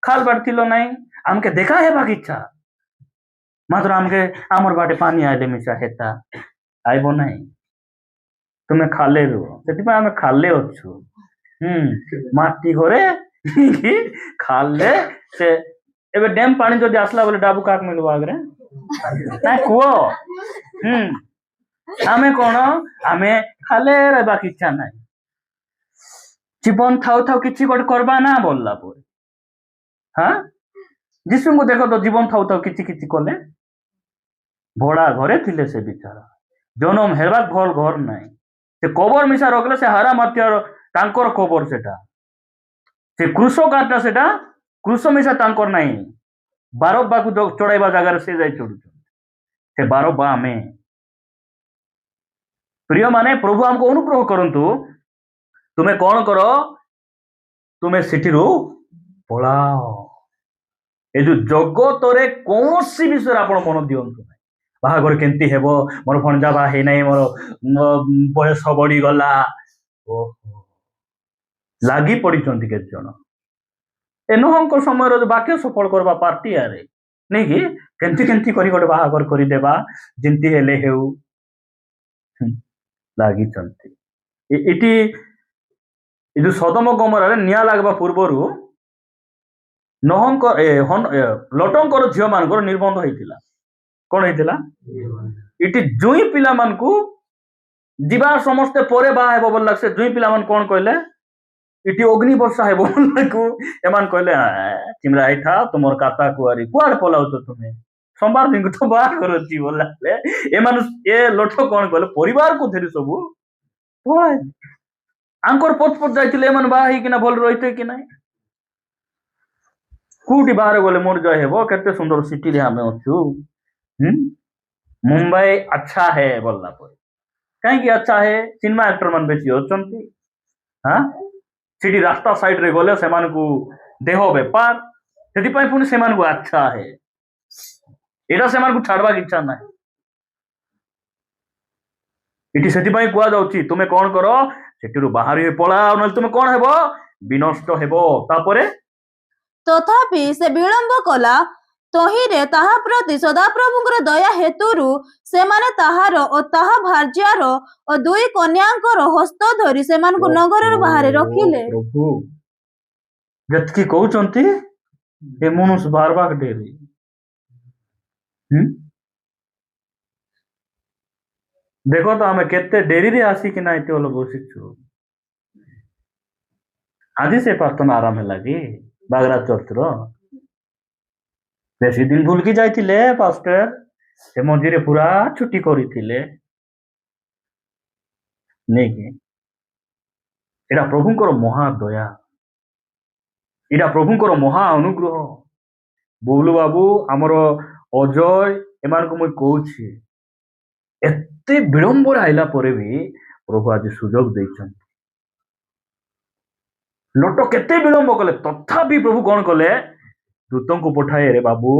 ଖାଲ ବାଟ ଥିଲ ନାହିଁ, ଆମକେ ଦେଖା ହେବାକୁ ଇଚ୍ଛା, ମାତ୍ର ଆମକେ ଆମର ବାଟେ ପାଣି ଆଇଲେ ମିଶା ହେତା ଆଇବ ନାହିଁ। ତୁମେ ଖାଲେ ରୁହ, ସେଥିପାଇଁ ଆମେ ଖାଲେ ଅଛୁ। ମାଟି ଘରେ ଖାଲେ ସେ ଏବେ ଡ୍ୟାମ ପାଣି ଯଦି ଆସିଲା ବୋଲେ ଡାବୁ କାହାକୁ ମିଳିବ ଆଗରେ? ନାଇଁ କୁହ। ଆମେ କଣ, ଆମେ ଖାଲେ ରହିବାକୁ ଇଚ୍ଛା ନାହିଁ। ଜୀବନ ଥାଉ ଥାଉ କିଛି ଗୋଟେ କରବା ନା ବୋଲଲା ପରେ, ଯୀଶୁଙ୍କୁ ଦେଖ ତ, ଜୀବନ ଥାଉ ଥାଉ କିଛି କିଛି କଲେ। ଭଡା ଘରେ ଥିଲେ ସେ ବିଚାରା, ଜନମ ହେବା ଭଲ ଘର ନାହିଁ। ସେ କବର ମିଶା ରଖିଲେ, ସେ ହାରା ମାତିଆର ତାଙ୍କର କବର ସେଟା, ସେ କୃଷ କାଠଟା ସେଟା କୃଷ ମିଶା ତାଙ୍କର ନାହିଁ। ବାରବାକୁ ଚଢାଇବା ଜାଗାରେ ସେ ଯାଇ ଚଢୁଛନ୍ତି। ସେ ବାରବା ଆମେ। ପ୍ରିୟ ମାନେ, ପ୍ରଭୁ ଆମକୁ ଅନୁଗ୍ରହ କରନ୍ତୁ। ତୁମେ କଣ କର? ତୁମେ ସେଠିରୁ ପଳାଅ। ଏ ଯୋଉ ଜଗତରେ କୌଣସି ବିଷୟରେ ଆପଣ ମନ ଦିଅନ୍ତୁ ନାହିଁ। ବାହାଘର କେମିତି ହେବ, ମୋର ଭଣଜା ବାହା ହେଇନାହିଁ, ମୋର ବୟସ ବଢିଗଲା, ଓହୋ ଲାଗି ପଡିଛନ୍ତି କେତେ ଜଣ। ଏ ନୋହଙ୍କ ସମୟର ଯୋଉ ବାକ୍ୟ ସଫଳ କରିବା ପାର୍ଟି ଆରେ ନାଇଁ କି, କେମିତି କେମିତି କରି ଗୋଟେ ବାହାଘର କରିଦେବା, ଯେମିତି ହେଲେ ହେଉ ଲାଗିଛନ୍ତି। ଏଠି ଏ ଯୋଉ ସଦମ ଗମରାରେ ନିଆଁ ଲାଗିବା ପୂର୍ବରୁ ଲଟଙ୍କର ଝିଅ ମାନଙ୍କର ନିର୍ବନ୍ଧ ହେଇଥିଲା। କଣ ହେଇଥିଲା? ଏଠି ଜୁଇଁ ପିଲାମାନଙ୍କୁ ଯିବା ସମସ୍ତେ ପରେ ବାହା ହେବ ବୋଲିଲା, ସେ ଜୁଇଁ ପିଲାମାନେ କଣ କହିଲେ? ଏଠି ଅଗ୍ନି ବର୍ଷା ହେବ ବୋଲିକୁ ଏମାନେ କହିଲେ, ଚିମରା ହେଇଥା, ତୁମର କାତା କୁଆରୀ କୁଆଡେ ପଲାଉଛ ତୁମେ? ସୋମବାର ଦିନକୁ ତ ବାହାଘର ଅଛି ବୋଲା। ଏମାନେ ଏ ଲୋଟ କଣ କହିଲେ? ପରିବାରକୁ ଧରି ସବୁ ଆଙ୍କର ପଛ ପଛ ଯାଇଥିଲେ, ଏମାନେ ବାହା ହେଇକିନା ଭଲ ରହିଥିବେ କି ନାହିଁ? କୋଉଠି ବାହାରେ ଗଲେ ମୋର ଜୟ ହେବ? କେତେ ସୁନ୍ଦର ସିଟିରେ ଆମେ ଅଛୁ। ମୁମ୍ବାଇ ଆଚ୍ଛା ହେ ବୋଲଲା ପରେ, କାହିଁକି ଆଚ୍ଛା ହେ? ସିନେମା ଆକ୍ଟର ମାନେ ବେଶୀ ଅଛନ୍ତି। ସେଠି ରାସ୍ତା ସାଇଡ ରେ ଗଲେ ସେମାନଙ୍କୁ ଦେହ ବେପାର, ସେଥିପାଇଁ ପୁଣି ସେମାନଙ୍କୁ ଆଚ୍ଛା ହେ। ଏଇଟା ସେମାନଙ୍କୁ ଛାଡବାକୁ ଇଚ୍ଛା ନାହିଁ। ଏଠି ସେଥିପାଇଁ କୁହାଯାଉଛି, ତୁମେ କଣ କର? ସେଠିରୁ ବାହାରି ପଳାଅ, ନହେଲେ ତୁମେ କଣ ହେବ? ବିନଷ୍ଟ ହେବ। ତାପରେ ତଥାପି ସେ ବିଳମ୍ବ କଲା। ତହିଁରେ ତାହା ପ୍ରତି ସଦାପ୍ରଭୁଙ୍କର ଦୟା ହେତୁରୁ ସେମାନେ ତାହାର ଓ ତାହା ଭାର୍ଯ୍ୟାର ଓ ଦୁଇ କନ୍ୟାଙ୍କର ହସ୍ତ ଧରି ସେମାନଙ୍କୁ ନଗରର ବାହାରେ ରଖିଲେ। ପ୍ରଭୁ ଯେତିକି କହୁଛନ୍ତି, ଏ ମନୁଷ ବାରବାର ଡେରି। ଦେଖ ତ ଆମେ କେତେ ଡେରିରେ ଆସିକିନା ଏତେ ଅଲ ବସିଛୁ। ଆଜି ସେ ପ୍ରାର୍ଥନା ଆରାମ ହେଲା କି ବାଗରା ଚର୍ଚ୍ଚର? ବେଶୀ ଦିନ ଭୁଲକି ଯାଇଥିଲେ ପାଷ୍ଟର, ସେ ମଝିରେ ପୁରା ଛୁଟି କରିଥିଲେ ନେଇକି। ଏଇଟା ପ୍ରଭୁଙ୍କର ମହା ଦୟା, ଏଇଟା ପ୍ରଭୁଙ୍କର ମହା ଅନୁଗ୍ରହ। ବୁବୁଲୁ ବାବୁ, ଆମର ଅଜୟ, ଏମାନଙ୍କୁ ମୁଁ କହୁଛି, ଏତେ ବିଳମ୍ବରେ ଆଇଲା ପରେ ବି ପ୍ରଭୁ ଆଜି ସୁଯୋଗ ଦେଇଛନ୍ତି। ଲୋଟ କେତେ ବିଳମ୍ବ କଲେ ତଥାପି ପ୍ରଭୁ କଣ କଲେ ଦୂତଙ୍କୁ ପଠାଏ ରେ ବାବୁ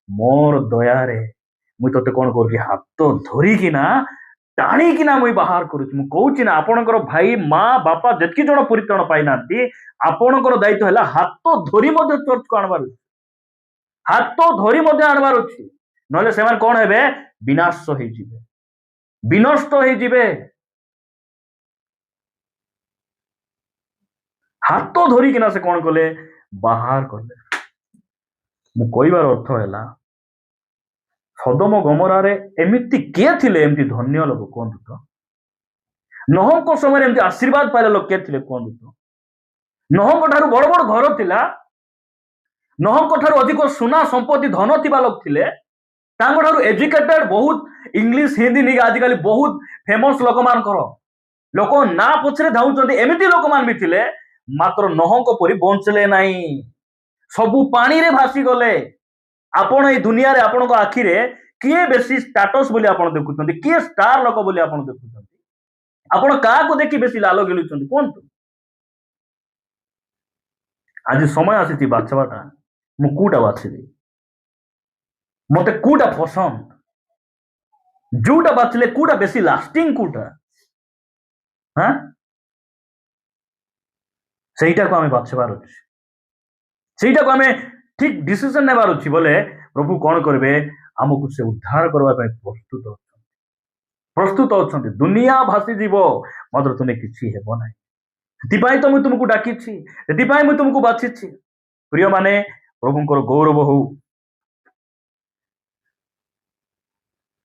ମୋର ଦୟାରେ ମୁଇଁ ତତେ କଣ କରୁଛି ହାତ ଧରିକିନା ଟାଣିକିନା ମୁଇଁ ବାହାର କରୁଛି। ମୁଁ କହୁଛି ନା ଆପଣଙ୍କର ଭାଇ ମା ବାପା ଯେତିକି ଜଣ ପରିତ୍ରାଣ ପାଇନାହାନ୍ତି ଆପଣଙ୍କର ଦାୟିତ୍ୱ ହେଲା ହାତ ଧରି ମଧ୍ୟ ଚର୍ଚ୍ଚକୁ ଆଣବାର ଅଛି, ହାତ ଧରି ମଧ୍ୟ ଆଣବାର ଅଛି, ନହେଲେ ସେମାନେ କଣ ହେବେ ବିନାଶ ହେଇଯିବେ, ବିନଷ୍ଟ ହେଇଯିବେ। ହାତ ଧରିକିନା ସେ କଣ କଲେ ବାହାର କଲେ। ମୁଁ କହିବାର ଅର୍ଥ ହେଲା ସଦମ ଗମରାରେ ଏମିତି କିଏ ଥିଲେ ଏମିତି ଧନ୍ୟ ଲୋକ କୁହନ୍ତୁ ତ? ନହଙ୍କ ସମୟରେ ଏମିତି ଆଶୀର୍ବାଦ ପାଇଲା ଲୋକ କିଏ ଥିଲେ କୁହନ୍ତୁ ତ? ନହଙ୍କ ଠାରୁ ବଡ ବଡ ଘର ଥିଲା, ନହଙ୍କ ଠାରୁ ଅଧିକ ସୁନା ସମ୍ପତ୍ତି ଧନ ଥିବା ଲୋକ ଥିଲେ, ତାଙ୍କ ଠାରୁ ଏଜୁକେଟେଡ ବହୁତ ଇଂଲିଶ ହିନ୍ଦୀ ନେଇକି ଆଜିକାଲି ବହୁତ ଫେମସ ଲୋକମାନଙ୍କର ଲୋକ ନା ପଛରେ ଧାଉଛନ୍ତି ଏମିତି ଲୋକମାନେ ବି ଥିଲେ, ମାତ୍ର ନହଙ୍କ ପରି ବଞ୍ଚିଲେ ନାହିଁ, ସବୁ ପାଣିରେ ଭାସି ଗଲେ। ଆପଣ ଏଇ ଦୁନିଆରେ ଆପଣଙ୍କ ଆଖିରେ କିଏ ବେଶୀ ଷ୍ଟାଟସ ବୋଲି ଆପଣ ଦେଖୁଛନ୍ତି, କିଏ ଷ୍ଟାର ଲୋକ ବୋଲି ଆପଣ ଦେଖୁଛନ୍ତି, ଆପଣ କାହାକୁ ଦେଖି ବେଶୀ ଲାଲ ଗିଳୁଛନ୍ତି କୁହନ୍ତୁ? ଆଜି ସମୟ ଆସିଛି ବାଛବାଟା, ମୁଁ କୋଉଟା ବାଛିବି, ମତେ କୋଉଟା ପସନ୍ଦ, ଯୋଉଟା ବାଛିଲେ କୋଉଟା ବେଶୀ ଲାଷ୍ଟିଂ କୋଉଟା, ହଁ ସେଇଟାକୁ ଆମେ ବାଛିବାର ଅଛି, ସେଇଟାକୁ ଆମେ ଠିକ ଡିସିସନ ନେବାର ଅଛି। ବୋଲେ ପ୍ରଭୁ କଣ କରିବେ ଆମକୁ ସେ ଉଦ୍ଧାର କରିବା ପାଇଁ ପ୍ରସ୍ତୁତ ଅଛନ୍ତି। ଦୁନିଆ ଭାସିଯିବ ମାତ୍ର ତୁମେ କିଛି ହେବ ନାହିଁ, ସେଥିପାଇଁ ତ ମୁଁ ତୁମକୁ ଡାକିଛି, ସେଥିପାଇଁ ମୁଁ ତୁମକୁ ବାଛିଛି। ପ୍ରିୟମାନେ ପ୍ରଭୁଙ୍କର ଗୌରବ ହଉ।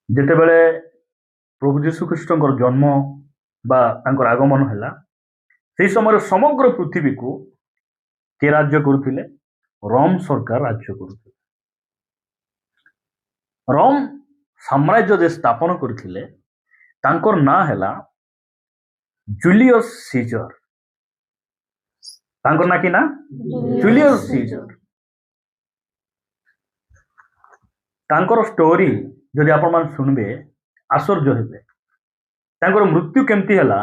ଯେତେବେଳେ ପ୍ରଭୁ ଯୀଶୁ ଖ୍ରୀଷ୍ଟଙ୍କର ଜନ୍ମ ବା ତାଙ୍କର ଆଗମନ ହେଲା ସେହି ସମୟରେ ସମଗ୍ର ପୃଥିବୀକୁ କିଏ ରାଜ୍ୟ କରୁଥିଲେ? ରୋମ ସରକାର ରାଜ୍ୟ କରୁଥିଲେ। ରୋମ ସାମ୍ରାଜ୍ୟ ଯେ ସ୍ଥାପନ କରିଥିଲେ ତାଙ୍କର ନାଁ ହେଲା ଜୁଲିୟସ ସିଜର। ତାଙ୍କର ନାଁ କି ନା ଜୁଲିୟସ ସିଜର। ତାଙ୍କର ଷ୍ଟୋରି ଯଦି ଆପଣମାନେ ଶୁଣିବେ ଆଶ୍ଚର୍ଯ୍ୟ ହେବେ। ତାଙ୍କର ମୃତ୍ୟୁ କେମିତି ହେଲା?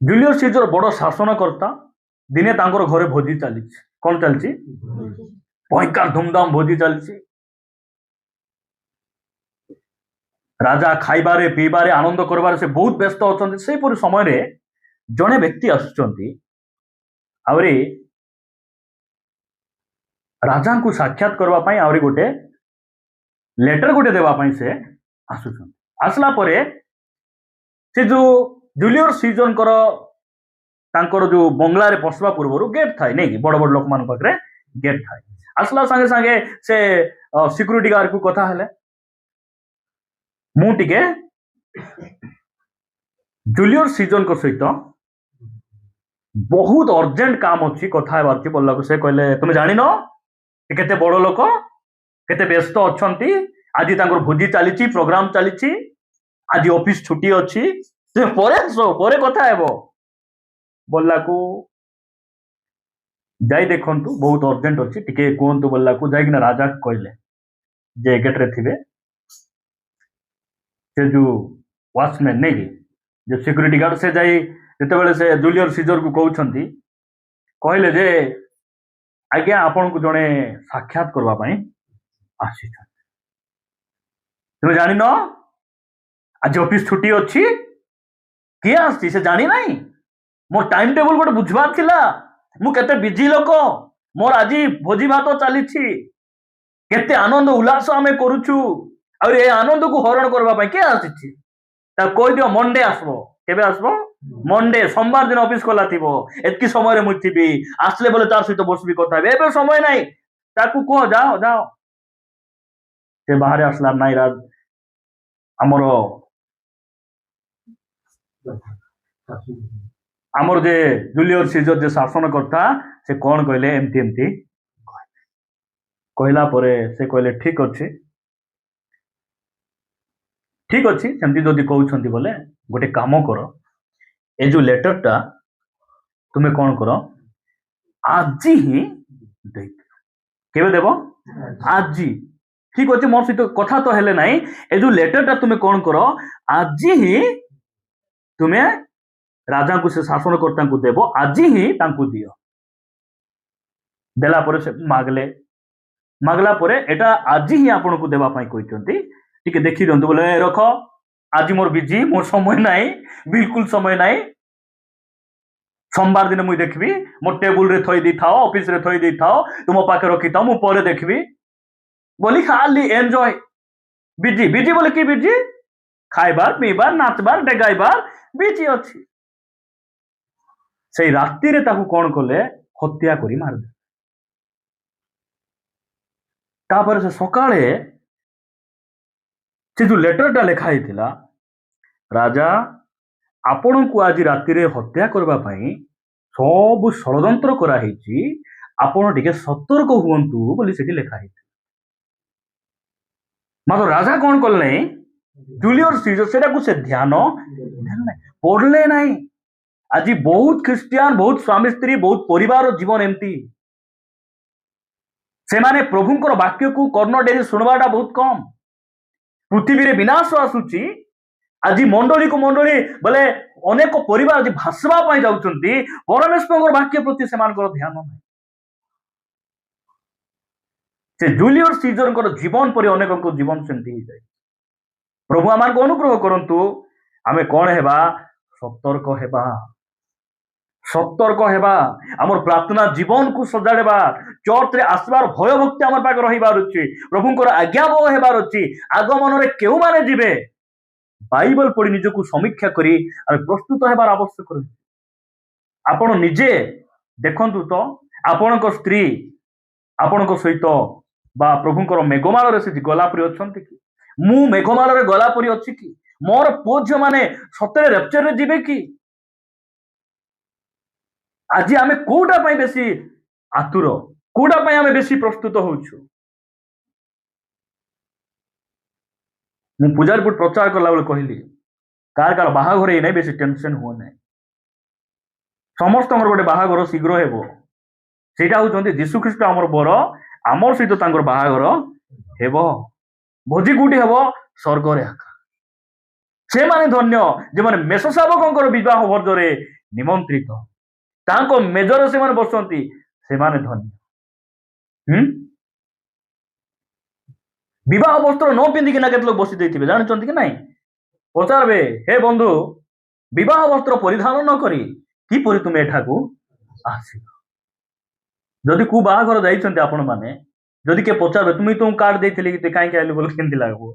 ଜୁଲିୟସ ସିଜର ବଡ ଶାସନକର୍ତ୍ତା, ଦିନେ ତାଙ୍କର ଘରେ ଭୋଜି ଚାଲିଛି। କଣ ଚାଲିଛି? ପଇକା ଧୁମଧାମ ଭୋଜି ଚାଲିଛି। ରାଜା ଖାଇବାରେ ପିଇବାରେ ଆନନ୍ଦ କରିବାରେ ସେ ବହୁତ ବ୍ୟସ୍ତ ଅଛନ୍ତି। ସେହିପରି ସମୟରେ ଜଣେ ବ୍ୟକ୍ତି ଆସୁଛନ୍ତି, ଆହୁରି ରାଜାଙ୍କୁ ସାକ୍ଷାତ କରିବା ପାଇଁ ଆହୁରି ଗୋଟେ ଲେଟର ଗୋଟେ ଦେବା ପାଇଁ ସେ ଆସୁଛନ୍ତି। ଆସିଲା ପରେ ସେ ଯୋଉ ଜୁଲିୟସ ସିଜରଙ୍କର ତାଙ୍କର ଯୋଉ ବଙ୍ଗଳାରେ ପଶିବା ପୂର୍ବରୁ ଗେଟ୍ ଥାଏ ନାଇକି, ବଡ ବଡ ଲୋକମାନଙ୍କ ପାଖରେ ଗେଟ୍ ଥାଏ। ଆସିଲା ସାଙ୍ଗେ ସାଙ୍ଗେ ସେ ସିକ୍ୟୁରିଟି ଗାର୍ଡକୁ କଥା ହେଲେ, ମୁଁ ଟିକେ ଜୁଲିୟସ ସିଜରଙ୍କ ସହିତ ବହୁତ ଅର୍ଜେଣ୍ଟ କାମ ଅଛି, କଥା ହେବାର ଅଛି ବୋଲିବାକୁ ସେ କହିଲେ, ତୁମେ ଜାଣିନ କେତେ ବଡ ଲୋକ, କେତେ ବ୍ୟସ୍ତ ଅଛନ୍ତି, ଆଜି ତାଙ୍କର ଭୋଜି ଚାଲିଛି, ପ୍ରୋଗ୍ରାମ ଚାଲିଛି, ଆଜି ଅଫିସ ଛୁଟି ଅଛି, ତୁମେ ପରେ କଥା ହେବ ବୋଲିବାକୁ ଯାଇ ଦେଖନ୍ତୁ ବହୁତ ଅର୍ଜେଣ୍ଟ ଅଛି, ଟିକେ କୁହନ୍ତୁ ବୋଲିବାକୁ ଯାଇକିନା ରାଜା କହିଲେ ଯେ ଗେଟରେ ଥିବେ ସେ ଯୋଉ ୱାଚମ୍ୟାନ ନେଇକି ଯେ ସିକ୍ୟୁରିଟି ଗାର୍ଡ, ସେ ଯାଇ ଯେତେବେଳେ ସେ ଜୁଲିୟସ ସିଜରକୁ କହୁଛନ୍ତି, କହିଲେ ଯେ ଆଜ୍ଞା ଆପଣଙ୍କୁ ଜଣେ ସାକ୍ଷାତ କରିବା ପାଇଁ ଆସିଛନ୍ତି। ତୁମେ ଜାଣିନ ଆଜି ଅଫିସ ଛୁଟି ଅଛି, କିଏ ଆସିଛି ସେ ଜାଣି ନାହିଁ, ମୋ ଟାଇମ ଟେବୁଲ ଗୋଟେ ବୁଝିବାର ଥିଲା, ମୁଁ କେତେ ବିଜି ଲୋକ, ମୋର ଆଜି ଭୋଜି ଭାତ ଚାଲିଛି, କେତେ ଆନନ୍ଦ ଉଲ୍ଲାସ ଆମେ କରୁଛୁ, ଆଉ ଏ ଆନନ୍ଦକୁ ହରଣ କରିବା ପାଇଁ କିଏ ଆସିଛି? ତାକୁ କହିଦିଅ ମଣ୍ଡେ ଆସିବ। କେବେ ଆସିବ? ମଣ୍ଡେ, ସୋମବାର ଦିନ ଅଫିସ ଖୋଲା ଥିବ, ଏତିକି ସମୟରେ ମୁଁ ଥିବି, ଆସିଲେ ବୋଲେ ତାର ସହିତ ବସିବି, କଥା ହେବି, ଏବେ ସମୟ ନାହିଁ, ତାକୁ କୁହ ଯାଅ ଯାଅ। ସେ ବାହାରେ ଆସିଲା, ନାଇଁ ରାଜ ଆମର ଯେ ଜୁଲିୟସ ସିଜର ଯେ ଶାସନକର୍ତ୍ତା ସେ କଣ କହିଲେ, ଏମିତି ଏମିତି କହିଲା ପରେ ସେ କହିଲେ ଠିକ ଅଛି, ସେମିତି ଯଦି କହୁଛନ୍ତି ବୋଲେ ଗୋଟେ କାମ କର, ଏ ଯୋଉ ଲେଟରଟା ତୁମେ କଣ କର, ଆଜି ହିଁ ଦେଇଦିଅ। କେବେ ଦେବ? ଆଜି। ଠିକ ଅଛି, ମୋ ସହିତ କଥା ତ ହେଲେ ନାହିଁ, ଏ ଯୋଉ ଲେଟରଟା ତୁମେ କଣ କର, ଆଜି ହିଁ ତୁମେ राजा को से शासनकर्ता को देव आज ही तांकु दियो देला परे से मागले मागला परे एटा आज ही आपन को देवा पाई कहते टिके देखी दिंतु बोले रख आज मोर बिजी मोर समय नाई बिल्कुल समय नाई सोमवार दिन मुई देखबी मोर टेबुल रे थई दी थाओ ऑफिस रे थई दी थाओ तुम पाखे रखी थाओ मु परे देखबी बोली खाली एंजॉय बिजी बिजी बोले कि बिजी खाइबार पीबार नाचबार डेगाइबार बिजी अछि से राति रे ताकू कोन कले हत्या करी मार दे तापर से सकाळे से जो लेटरटा लिखाई थिला राजा आपण को आज राति रे हत्या करबा पई सब षड़यंत्र करा हेची आपण टिके सतर्क हुवंतु बोली सेठी लिखा हेची मात्र राजा कौन कले जूलियस सीजर सेटा को से ध्यान पढ़ले नहीं आज बहुत ख्रिस्टियान बहुत स्वामी स्त्री बहुत परिवार जीवन एमती से माने प्रभुंकर वाक्य को कर्ण डेरी सुनवाटा बहुत कम पृथ्वी रे विनाश आसुची आज मंडली को मंडली बोले अनेक परिवार आज भासवा पाई जाउछंती परमेश्वर वाक्य प्रति सेमानकर ध्यान नहीं से जूलियस सीजर जीवन पर अनेक जीवन सेमती हो जाए प्रभु आम को अनुग्रह करंतु आमे कौन हेबा सतर्क हेबा आमर प्रार्थना जीवन को सजाड़बा चर्च रे आसबार भय भक्ति आमर पाक रहिबार अछि प्रभुंकर आज्ञा बह हेबार अछि आगमन रे केउ माने जिवे बाइबल पढ़ी निजको समीक्षा करी आमे प्रस्तुत हेबार आवश्यक अछि आपण निजे देखंतु तो आपणक स्त्री आपणक सहित बा प्रभुंकर मेघमाल रे से गलापरी अछंती कि मु मेघमाल रे गलापरी अछि कि मोर पुओ झियो माने सतरे रेप्चर रे जिवे कि आज आमे कोडा पई बेसी आतुर कोडा पई आमे बेसी प्रस्तुत होउछु मु पूजारपुर प्रचार करला बेले कहली कार बाहाघर ही नहीं बेसी टेंशन हुआ नहीं समस्त गोटे बाहाघर शीघ्र हेबो सेटा होउछन्ती जीशु ख्रीष्ट हमर बर आमर सहित तांकर बाहाघर हेबो भोजी गुटी हेबो स्वर्ग रे आका से माने धन्य जे माने मेष शावकंकर विवाह भोजरे निमंत्रित तांको मेजर से माने बसंती से माने धन्य विवाह वस्त्र न पिंधिकी ना केते लोग बसी देथिबे जानछन्ती कि नहीं पचारबे हे बंधु विवाह वस्त्र परिधान न करी कि परि तुमे एठाकू आसिबो जदि कु बाहाघर जाइछन्ती आपण माने जदि के पचारबे तुमी तुम कार्ड देथिले कि काई के आइलु बोल केंदी लागबो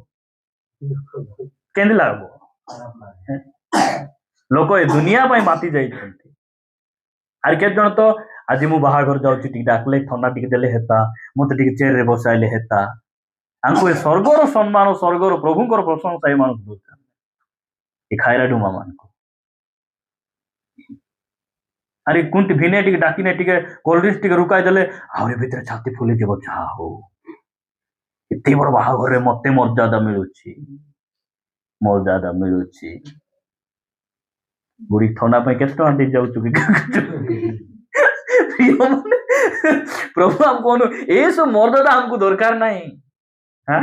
लोक ए दुनिया पई माती जाइछन्ती आर के जण तो आज मु बाहाघर जाउछि टिक डाकले थन्ना टिक देले हेता मते टिक चेयर रे बसाइले हेता आंको ए स्वर्गर सम्मान स्वर्गर प्रभुंकर प्रशंसा मान ए खायरा डुमा मान को अरे कुंट भिने टिक डाकिने टिक कोल्ड ड्रिंक्स टिक रुकाई देले आउरे भीतर छाती फुले जेबो जा हो एते बड़ बाहाघर रे मते मर्यादा मिलुछि बुढ़ी थना पे केते टका दे जाउ छु प्रभु हम कोन ए सो मर्यादा हमको दरकार नहीं हां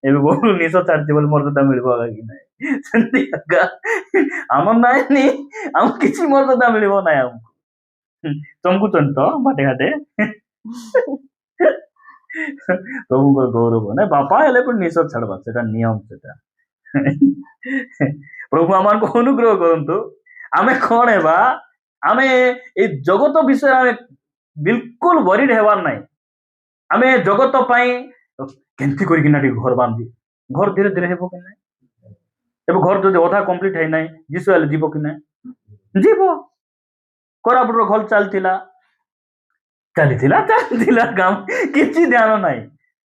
एबे बोलू निशा चार्ज बोल मर्यादा मिलबो कि नहीं संती का हम नहीं नी हम किसी मर्यादा मिलबो नहीं हमको तुमको तो बाटे घाटे प्रभु को गौरव ने बापा हेले पर निशा छड़बा सेटा नियम सेटा प्रभु आमान को अनुग्रह करंतु आमे कोन हेबा आमे ए जगत विषय आमे बिल्कुल वरीड हेबार नहीं आमे जगत पई केंती करी कि ना घर बांधी घर धीरे धीरे हेबो कि नहीं एबे घर जदि अधा कंप्लीट है नहीं जीसु आले जीवो कि नहीं जीवो कोरापुर घर चलतिला काम किछि ध्यान नहीं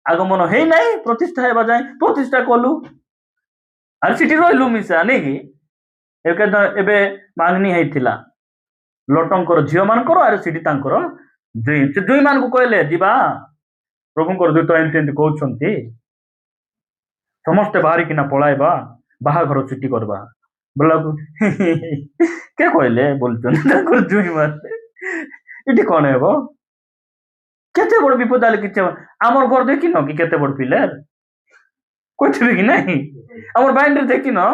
आगमन हे नहीं प्रतिष्ठा हेबा जाय प्रतिष्ठा कलु आर सिटी रहिलु मिसा नहीं कि एबे मांगनी हेतिला लटंकर झियो मानकर आर सिटी तांकर दुई मान को कहले जीवा प्रभुंकर दूत एमती कहते समस्ते बाहरी किना पलाइबा बाहाघर छुट्टी करबा बोला के कहले बोलछन जुई मारते इटी कौन हेबो केते बड़ विपद आले किछ हमर घर देखि न कि केते बड़ पिलर कोइथिबे कि नहीं हमर बाइंडर देखि न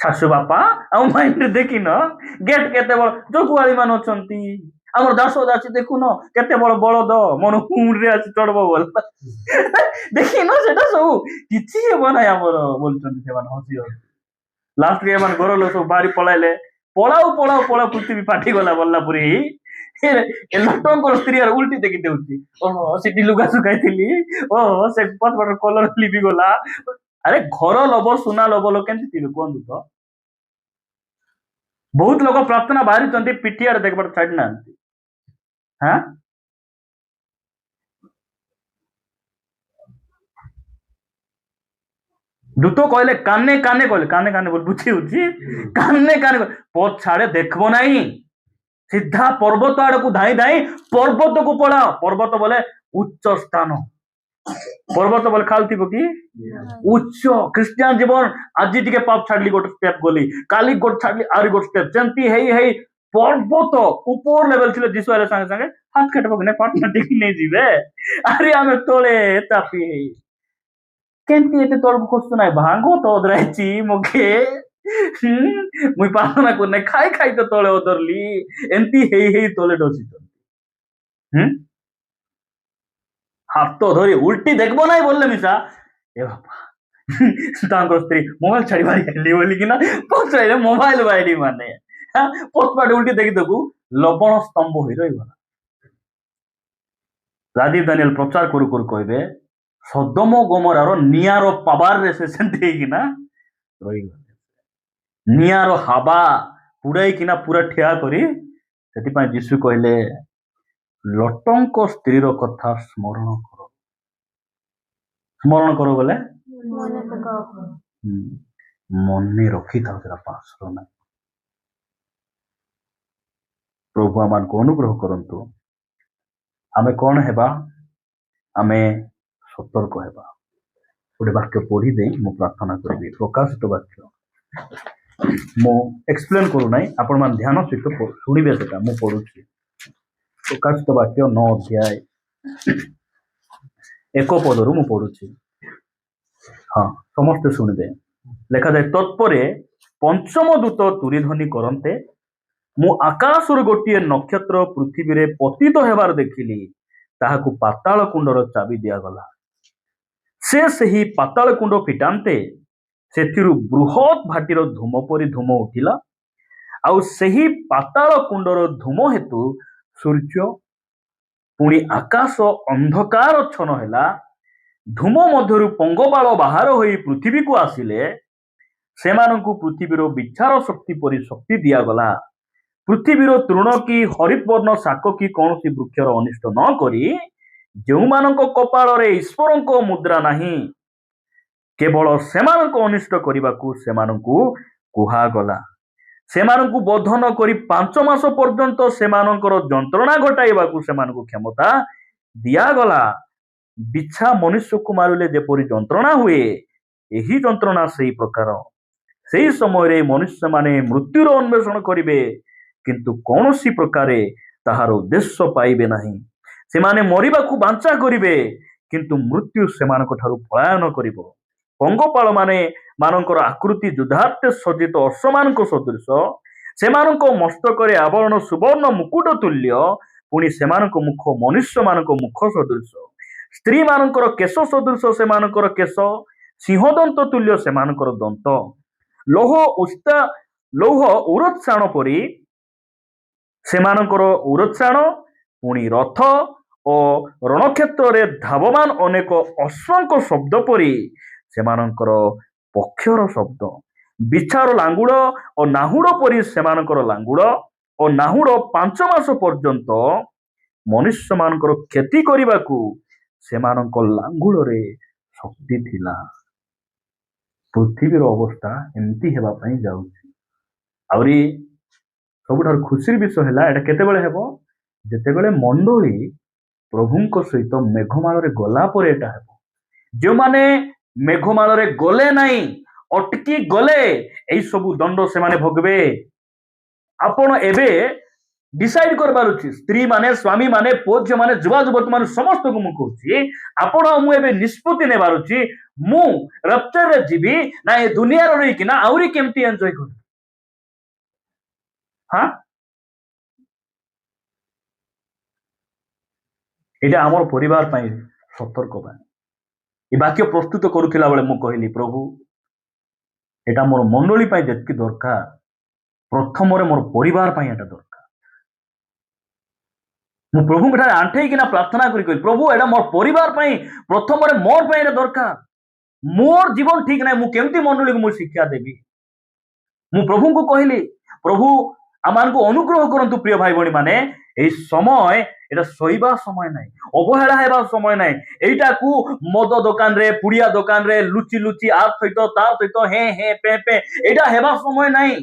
ଶାଶୁ ବାପା ଆଉ ମାଇଣ୍ଡରେ ଦେଖିନ ଗେଟ୍ କେତେ ବଡ ଜଗୁଆଳି ମାନେ ଅଛନ୍ତି ଆମର ଦାସ ଦାସୀ ଦେଖୁନ କେତେ ବଡ ବଳଦ ମନ ହୁଣ୍ଡରେ ଆସି ଚଢବ ବୋଲ ଦେଖିନ ସେଟା ସବୁ କିଛି ହେବ ନାହିଁ ଆମର ବୋଲୁଛନ୍ତି ସେମାନେ ହସି ହସି ଲାଷ୍ଟରେ ଏମାନେ ଘର ଲୋକ ସବୁ ବାହାରି ପଳାଇଲେ ପଳାଉ ପଳାଉ ପଳାଉ ପୃଥିବୀ ଫାଟିଗଲା ବଲ୍ଲା ପୁରୀ ଲୋକଙ୍କର ସ୍ତ୍ରୀ ଉଲ୍ଟି ଦେଖି ଦଉଛି ଓହୋ ସେଠି ଲୁଗା ଶୁଖାଇଥିଲି ଓହୋ ସେ ପଟ କଲର ଲିଭି ଗଲା ଆରେ ଘର ଲୋଭ ସୁନା ଲୋଭ ଲୋକ କେମିତି ଥିବେ କୁହନ୍ତୁ ତ ବହୁତ ଲୋକ ପ୍ରାର୍ଥନା ବାହାରିଛନ୍ତି ପିଠି ଆଡେ ଦେଖିବାର ଛାଡି ନାହାନ୍ତି ହଁ ଦୂତ କହିଲେ କାନେ କାନେ କହିଲେ କାନେ କାନେ ବୋଲି ବୁଝି ହଉଛି କାନେ କାନେ ପଥ ଛାଡେ ଦେଖିବ ନାହିଁ ସିଧା ପର୍ବତ ଆଡକୁ ଧାଇଁ ଧାଇଁ ପର୍ବତକୁ ପଳାଅ ପର୍ବତ ବୋଲେ ଉଚ୍ଚ ସ୍ଥାନ ପର୍ବତ ବୋଲେ ଖାଉଥିବ କି ଉଚ୍ଚ ଖ୍ରୀଷ୍ଟିଆନ ଜୀବନ ଆଜି ଟିକେ ପାପ ଛାଡିଲି ଗୋଟେ ଷ୍ଟେପ ଗଲି କାଲି ଗୋଟେ ଛାଡିଲି ଆହୁରି ଗୋଟେ ଷ୍ଟେପ ସେମିତି ହେଇ ହେଇ ପର୍ବତ ଉପର ଲେଭେଲ ଥିଲେ ଯିଶୁ ହେଲେ ସାଙ୍ଗେ ସାଙ୍ଗେ ହାତ କାଟିବ କି ନାଇଁ ପାଟନା ଟିକେ ନେଇଯିବେ ଆରେ ଆମେ ତଳେ ଚାପି ହେଇ କେମିତି ଏତେ ତଳକୁ ଖସୁଛୁ ନାହିଁ ଭାଙ୍ଗ ତ ଓଦରାଇଛି ମୋକେ ମୁଇଁ ପ୍ରାର୍ଥନା କରୁନାହିଁ ଖାଇ ଖାଇ ତ ତଳେ ଓଦରଲି ଏମିତି ହେଇ ହେଇ ତଳେ ଡସିଛନ୍ତି ହାତ ଧରି ଉଲ୍ଟି ଦେଖବ ନାହିଁ ବୋଲଲେ ମିଶା ଏ ବାପା ତାଙ୍କର ସ୍ତ୍ରୀ ମୋବାଇଲ ଛାଡି ବାହାରି ଆଇଲି ବୋଲିକିନା ପଚାରିଲେ ମୋବାଇଲ ବାହାରି ମାନେ ପଛପାଟେ ଉଲ୍ଟି ଦେଖି ଦେଖୁ ଲବଣ ସ୍ତମ୍ଭ ହୋଇ ରହିଗଲା ରାଜୀବ ଦାନିଏଲ ପ୍ରଚାର କରୁ କରୁ କହିବେ ସଦମ ଗମରାର ନିଆଁର ପାବାରରେ ସେ ସେମିତି ହେଇକିନା ରହିଗଲେ ନିଆଁର ହାବା ପୁଡାଇକିନା ପୁରା ଠିଆ କରି ସେଥିପାଇଁ ଯୀଶୁ କହିଲେ ଲଟଙ୍କ ସ୍ତ୍ରୀର କଥା ସ୍ମରଣ କର ବୋଲେ ମନେ ରଖିଥାଉ ସେଟା ପାଶର ନାହିଁ ପ୍ରଭୁ ଆମମାନଙ୍କୁ ଅନୁଗ୍ରହ କରନ୍ତୁ ଆମେ କଣ ହେବା ଆମେ ସତର୍କ ହେବା ଗୋଟେ ବାକ୍ୟ ପଢି ଦେଇ ମୁଁ ପ୍ରାର୍ଥନା କରିବି ପ୍ରକାଶିତ ବାକ୍ୟ ମୁଁ ଏକ୍ସପ୍ଲେନ କରୁନାହିଁ ଆପଣ ମାନେ ଧ୍ୟାନ ସହିତ ଶୁଣିବେ ସେଟା ମୁଁ ପଢୁଛି ପ୍ରକାଶିତ ବାକ୍ୟ 9 ଅଧ୍ୟାୟ 1 ପଦରୁ ମୁଁ ପଢୁଛି ହଁ ସମସ୍ତେ ଶୁଣିବେ ଲେଖାଯାଏ ତତ୍ପରେ ପଞ୍ଚମ ଦୂତ ତୁରିଧ୍ୱନି କରନ୍ତେ ମୁଁ ଆକାଶରୁ ଗୋଟିଏ ନକ୍ଷତ୍ର ପୃଥିବୀରେ ପତିତ ହେବାର ଦେଖିଲି ତାହାକୁ ପାତାଳ କୁଣ୍ଡର ଚାବି ଦିଆଗଲା ସେ ସେହି ପାତାଳ କୁଣ୍ଡ ଫିଟାନ୍ତେ ସେଥିରୁ ବୃହତ ଭାଟିର ଧୂମ ପରି ଧୂମ ଉଠିଲା ଆଉ ସେହି ପାତାଳ କୁଣ୍ଡର ଧୂମ ହେତୁ ସୂର୍ଯ୍ୟ ପୁଣି ଆକାଶ ଅନ୍ଧକାରଚ୍ଛନ୍ନ ହେଲା ଧୂମ ମଧ୍ୟରୁ ପଙ୍ଗପାଳ ବାହାର ହୋଇ ପୃଥିବୀକୁ ଆସିଲେ ସେମାନଙ୍କୁ ପୃଥିବୀର ବିଚାର ଶକ୍ତି ପରି ଶକ୍ତି ଦିଆଗଲା ପୃଥିବୀର ତୃଣ କି ହରିତବର୍ଣ୍ଣ ଶାକ କି କୌଣସି ବୃକ୍ଷର ଅନିଷ୍ଟ ନ କରି ଯେଉଁମାନଙ୍କ କପାଳରେ ଈଶ୍ୱରଙ୍କ ମୁଦ୍ରା ନାହିଁ କେବଳ ସେମାନଙ୍କ ଅନିଷ୍ଟ କରିବାକୁ ସେମାନଙ୍କୁ କୁହାଗଲା ସେମାନଙ୍କୁ ବଧ ନ କରି 5 ମାସ ପର୍ଯ୍ୟନ୍ତ ସେମାନଙ୍କର ଯନ୍ତ୍ରଣା ଘଟାଇବାକୁ ସେମାନଙ୍କୁ କ୍ଷମତା ଦିଆଗଲା ବିଛା ମନୁଷ୍ୟକୁ ମାରିଲେ ଯେପରି ଯନ୍ତ୍ରଣା ହୁଏ ଏହି ଯନ୍ତ୍ରଣା ସେହି ପ୍ରକାର ସେହି ସମୟରେ ମନୁଷ୍ୟମାନେ ମୃତ୍ୟୁର ଅନ୍ୱେଷଣ କରିବେ କିନ୍ତୁ କୌଣସି ପ୍ରକାରେ ତାହାର ଉଦ୍ଦେଶ୍ୟ ପାଇବେ ନାହିଁ ସେମାନେ ମରିବାକୁ ବାଞ୍ଚା କରିବେ କିନ୍ତୁ ମୃତ୍ୟୁ ସେମାନଙ୍କ ଠାରୁ ପଳାୟନ କରିବ ପଙ୍ଗପାଳ ମାନଙ୍କର ଆକୃତି ଯୁଦ୍ଧାର୍ଥେ ସଜ୍ଜିତ ଅଶ୍ଵମାନଙ୍କ ସଦୃଶ ସେମାନଙ୍କ ମସ୍ତକରେ ଆବରଣ ସୁବର୍ଣ୍ଣ ମୁକୁଟ ତୁଲ୍ୟ ପୁଣି ସେମାନଙ୍କ ମୁଖ ମନୁଷ୍ୟମାନଙ୍କ ମୁଖ ସଦୃଶ ସ୍ତ୍ରୀ ମାନଙ୍କର କେଶ ସଦୃଶ ସେମାନଙ୍କର କେଶ ସିଂହଦନ୍ତ ତୁଲ୍ୟ ସେମାନଙ୍କର ଦନ୍ତ ଲୌହ ଉରୋତ୍ସାଣ ପରି ସେମାନଙ୍କର ଉରୋତ୍ସାଣ ପୁଣି ରଥ ଓ ରଣକ୍ଷେତ୍ରରେ ଧାବମାନ ଅନେକ ଅଶ୍ୱଙ୍କ ଶବ୍ଦ ପରି ସେମାନଙ୍କର ପକ୍ଷର ଶବ୍ଦ ବିଛାର ଲାଙ୍ଗୁଡ଼ ଓ ନାହୁଡ଼ ପରି ସେମାନଙ୍କର ଲାଙ୍ଗୁଡ଼ ଓ ନାହୁଡ଼ 5 ମାସ ପର୍ଯ୍ୟନ୍ତ ମନୁଷ୍ୟମାନଙ୍କର କ୍ଷତି କରିବାକୁ ସେମାନଙ୍କ ଲାଙ୍ଗୁଡ଼ରେ ଶକ୍ତି ଥିଲା ପୃଥିବୀର ଅବସ୍ଥା ଏମିତି ହେବା ପାଇଁ ଯାଉଛି ଆହୁରି ସବୁଠାରୁ ଖୁସିର ବିଷୟ ହେଲା ଏଟା କେତେବେଳେ ହେବ ଯେତେବେଳେ ମଣ୍ଡଳୀ ପ୍ରଭୁଙ୍କ ସହିତ ମେଘମାଳରେ ଗଲା ପରେ ଏଟା ହେବ ଯେଉଁମାନେ ମେଘମାଳରେ ଗଲେ ନାହିଁ ଅଟକି ଗଲେ ଏଇ ସବୁ ଦଣ୍ଡ ସେମାନେ ଭୋଗିବେ ଆପଣ ଏବେ डिसाइड करबार अछि स्त्री माने स्वामी माने पुओ झियो माने युवा युवती माने समस्त को मु कहूची आपण मु एबे निष्पत्ति नेबार अछि ମୁଁ ରପ୍ଚରରେ ଯିବି ନା ଏ ଦୁନିଆରେ ରହିକିନା ଆହୁରି କେମିତି ଏନ୍ଜୟ କରିବି? ହଁ, ଏଇଟା ଆମର ପରିବାର ପାଇଁ ସତର୍କ ବାଣୀ। ଏ ବାକ୍ୟ ପ୍ରସ୍ତୁତ କରୁଥିଲା ବେଳେ ମୁଁ କହିଲି, ପ୍ରଭୁ ଏଇଟା ମୋର ମଣ୍ଡଳୀ ପାଇଁ ଯେତିକି ଦରକାର, ପ୍ରଥମରେ ମୋର ପରିବାର ପାଇଁ ଏଟା ଦରକାର। ମୁଁ ପ୍ରଭୁଙ୍କ ଠାରେ ଆଣ୍ଠେଇକିନା ପ୍ରାର୍ଥନା କରି କହିଲି, ପ୍ରଭୁ ଏଇଟା ମୋର ପରିବାର ପାଇଁ, ପ୍ରଥମରେ ମୋର ପାଇଁ ଏଟା ଦରକାର। ମୋର ଜୀବନ ଠିକ ନାହିଁ, ମୁଁ କେମିତି ମଣ୍ଡଳୀକୁ ମୁଁ ଶିକ୍ଷା ଦେବି? ମୁଁ ପ୍ରଭୁଙ୍କୁ କହିଲି, ପ୍ରଭୁ ଆମମାନଙ୍କୁ ଅନୁଗ୍ରହ କରନ୍ତୁ ପ୍ରିୟ ଭାଇ ଭଉଣୀ ମାନେ, এই সময় এটা ଶୋଇବା ସମୟ ନାହିଁ, ଅବହେଳା ହେବା ସମୟ ନାହିଁ। ଏଇଟାକୁ ମଦ ଦୋକାନରେ, ପୁଡ଼ିଆ ଦୋକାନରେ ଲୁଚି ଲୁଚି ଆ ସହିତ ତା ସହିତ ହେଁ ହେଁ ପେ ପେ ଏଇଟା ହେବା ସମୟ ନାହିଁ।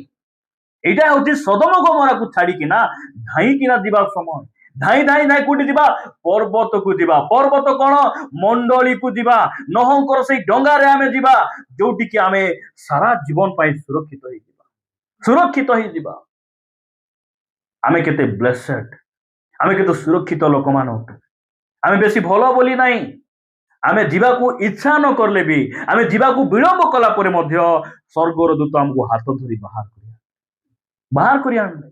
ଏଇଟା ହଉଛି ସୋଦମ ଗମୋରାକୁ ଛାଡିକିନା ଧାଇଁକିନା ଯିବା ସମୟ। ଧାଇଁ ଧାଇଁ ଧାଇଁ କୋଉଠି ଯିବା? ପର୍ବତକୁ ଯିବା। ପର୍ବତ କଣ? ମଣ୍ଡଳୀକୁ ଯିବା। ନହଙ୍କର ସେଇ ଡଙ୍ଗାରେ ଆମେ ଯିବା, ଯୋଉଠିକି ଆମେ ସାରା ଜୀବନ ପାଇଁ ସୁରକ୍ଷିତ ହେଇଯିବା, ସୁରକ୍ଷିତ ହେଇଯିବା। ଆମେ କେତେ ବ୍ଲେସେଡ୍, ଆମେ କେତେ ସୁରକ୍ଷିତ ଲୋକମାନେ ଅଟୁ। ଆମେ ବେଶୀ ଭଲ ବୋଲି ନାହିଁ, ଆମେ ଯିବାକୁ ଇଚ୍ଛା ନ କଲେ ବି, ଆମେ ଯିବାକୁ ବିଳମ୍ବ କଲା ପରେ ମଧ୍ୟ ସ୍ୱର୍ଗର ଦୂତ ଆମକୁ ହାତ ଧରି ବାହାର କରି ଆଣିଲେ।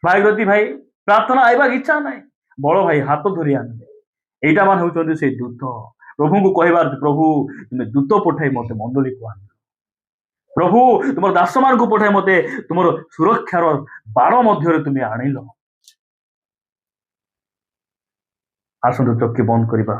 ଭାଗୀରଥୀ ଭାଇ ପ୍ରାର୍ଥନା ଆଇବାକୁ ଇଚ୍ଛା ନାହିଁ, ବଳ ଭାଇ ହାତ ଧରି ଆଣିଲେ। ଏଇଟା ମାନେ ହଉଛନ୍ତି ସେଇ ଦୂତ। ପ୍ରଭୁଙ୍କୁ କହିବାର, ପ୍ରଭୁ ତୁମେ ଦୂତ ପଠାଇ ମତେ ମଣ୍ଡଳୀକୁ ଆଣିଲ। ପ୍ରଭୁ ତୁମର ଦାସମାନଙ୍କୁ ପଠାଇ ମତେ ତୁମର ସୁରକ୍ଷାର ବାଡ଼ ମଧ୍ୟରେ ତୁମେ ଆଣିଲ। ଆସନ୍ତୁ ଚକ୍ଷୁ ବନ୍ଦ କରିବା।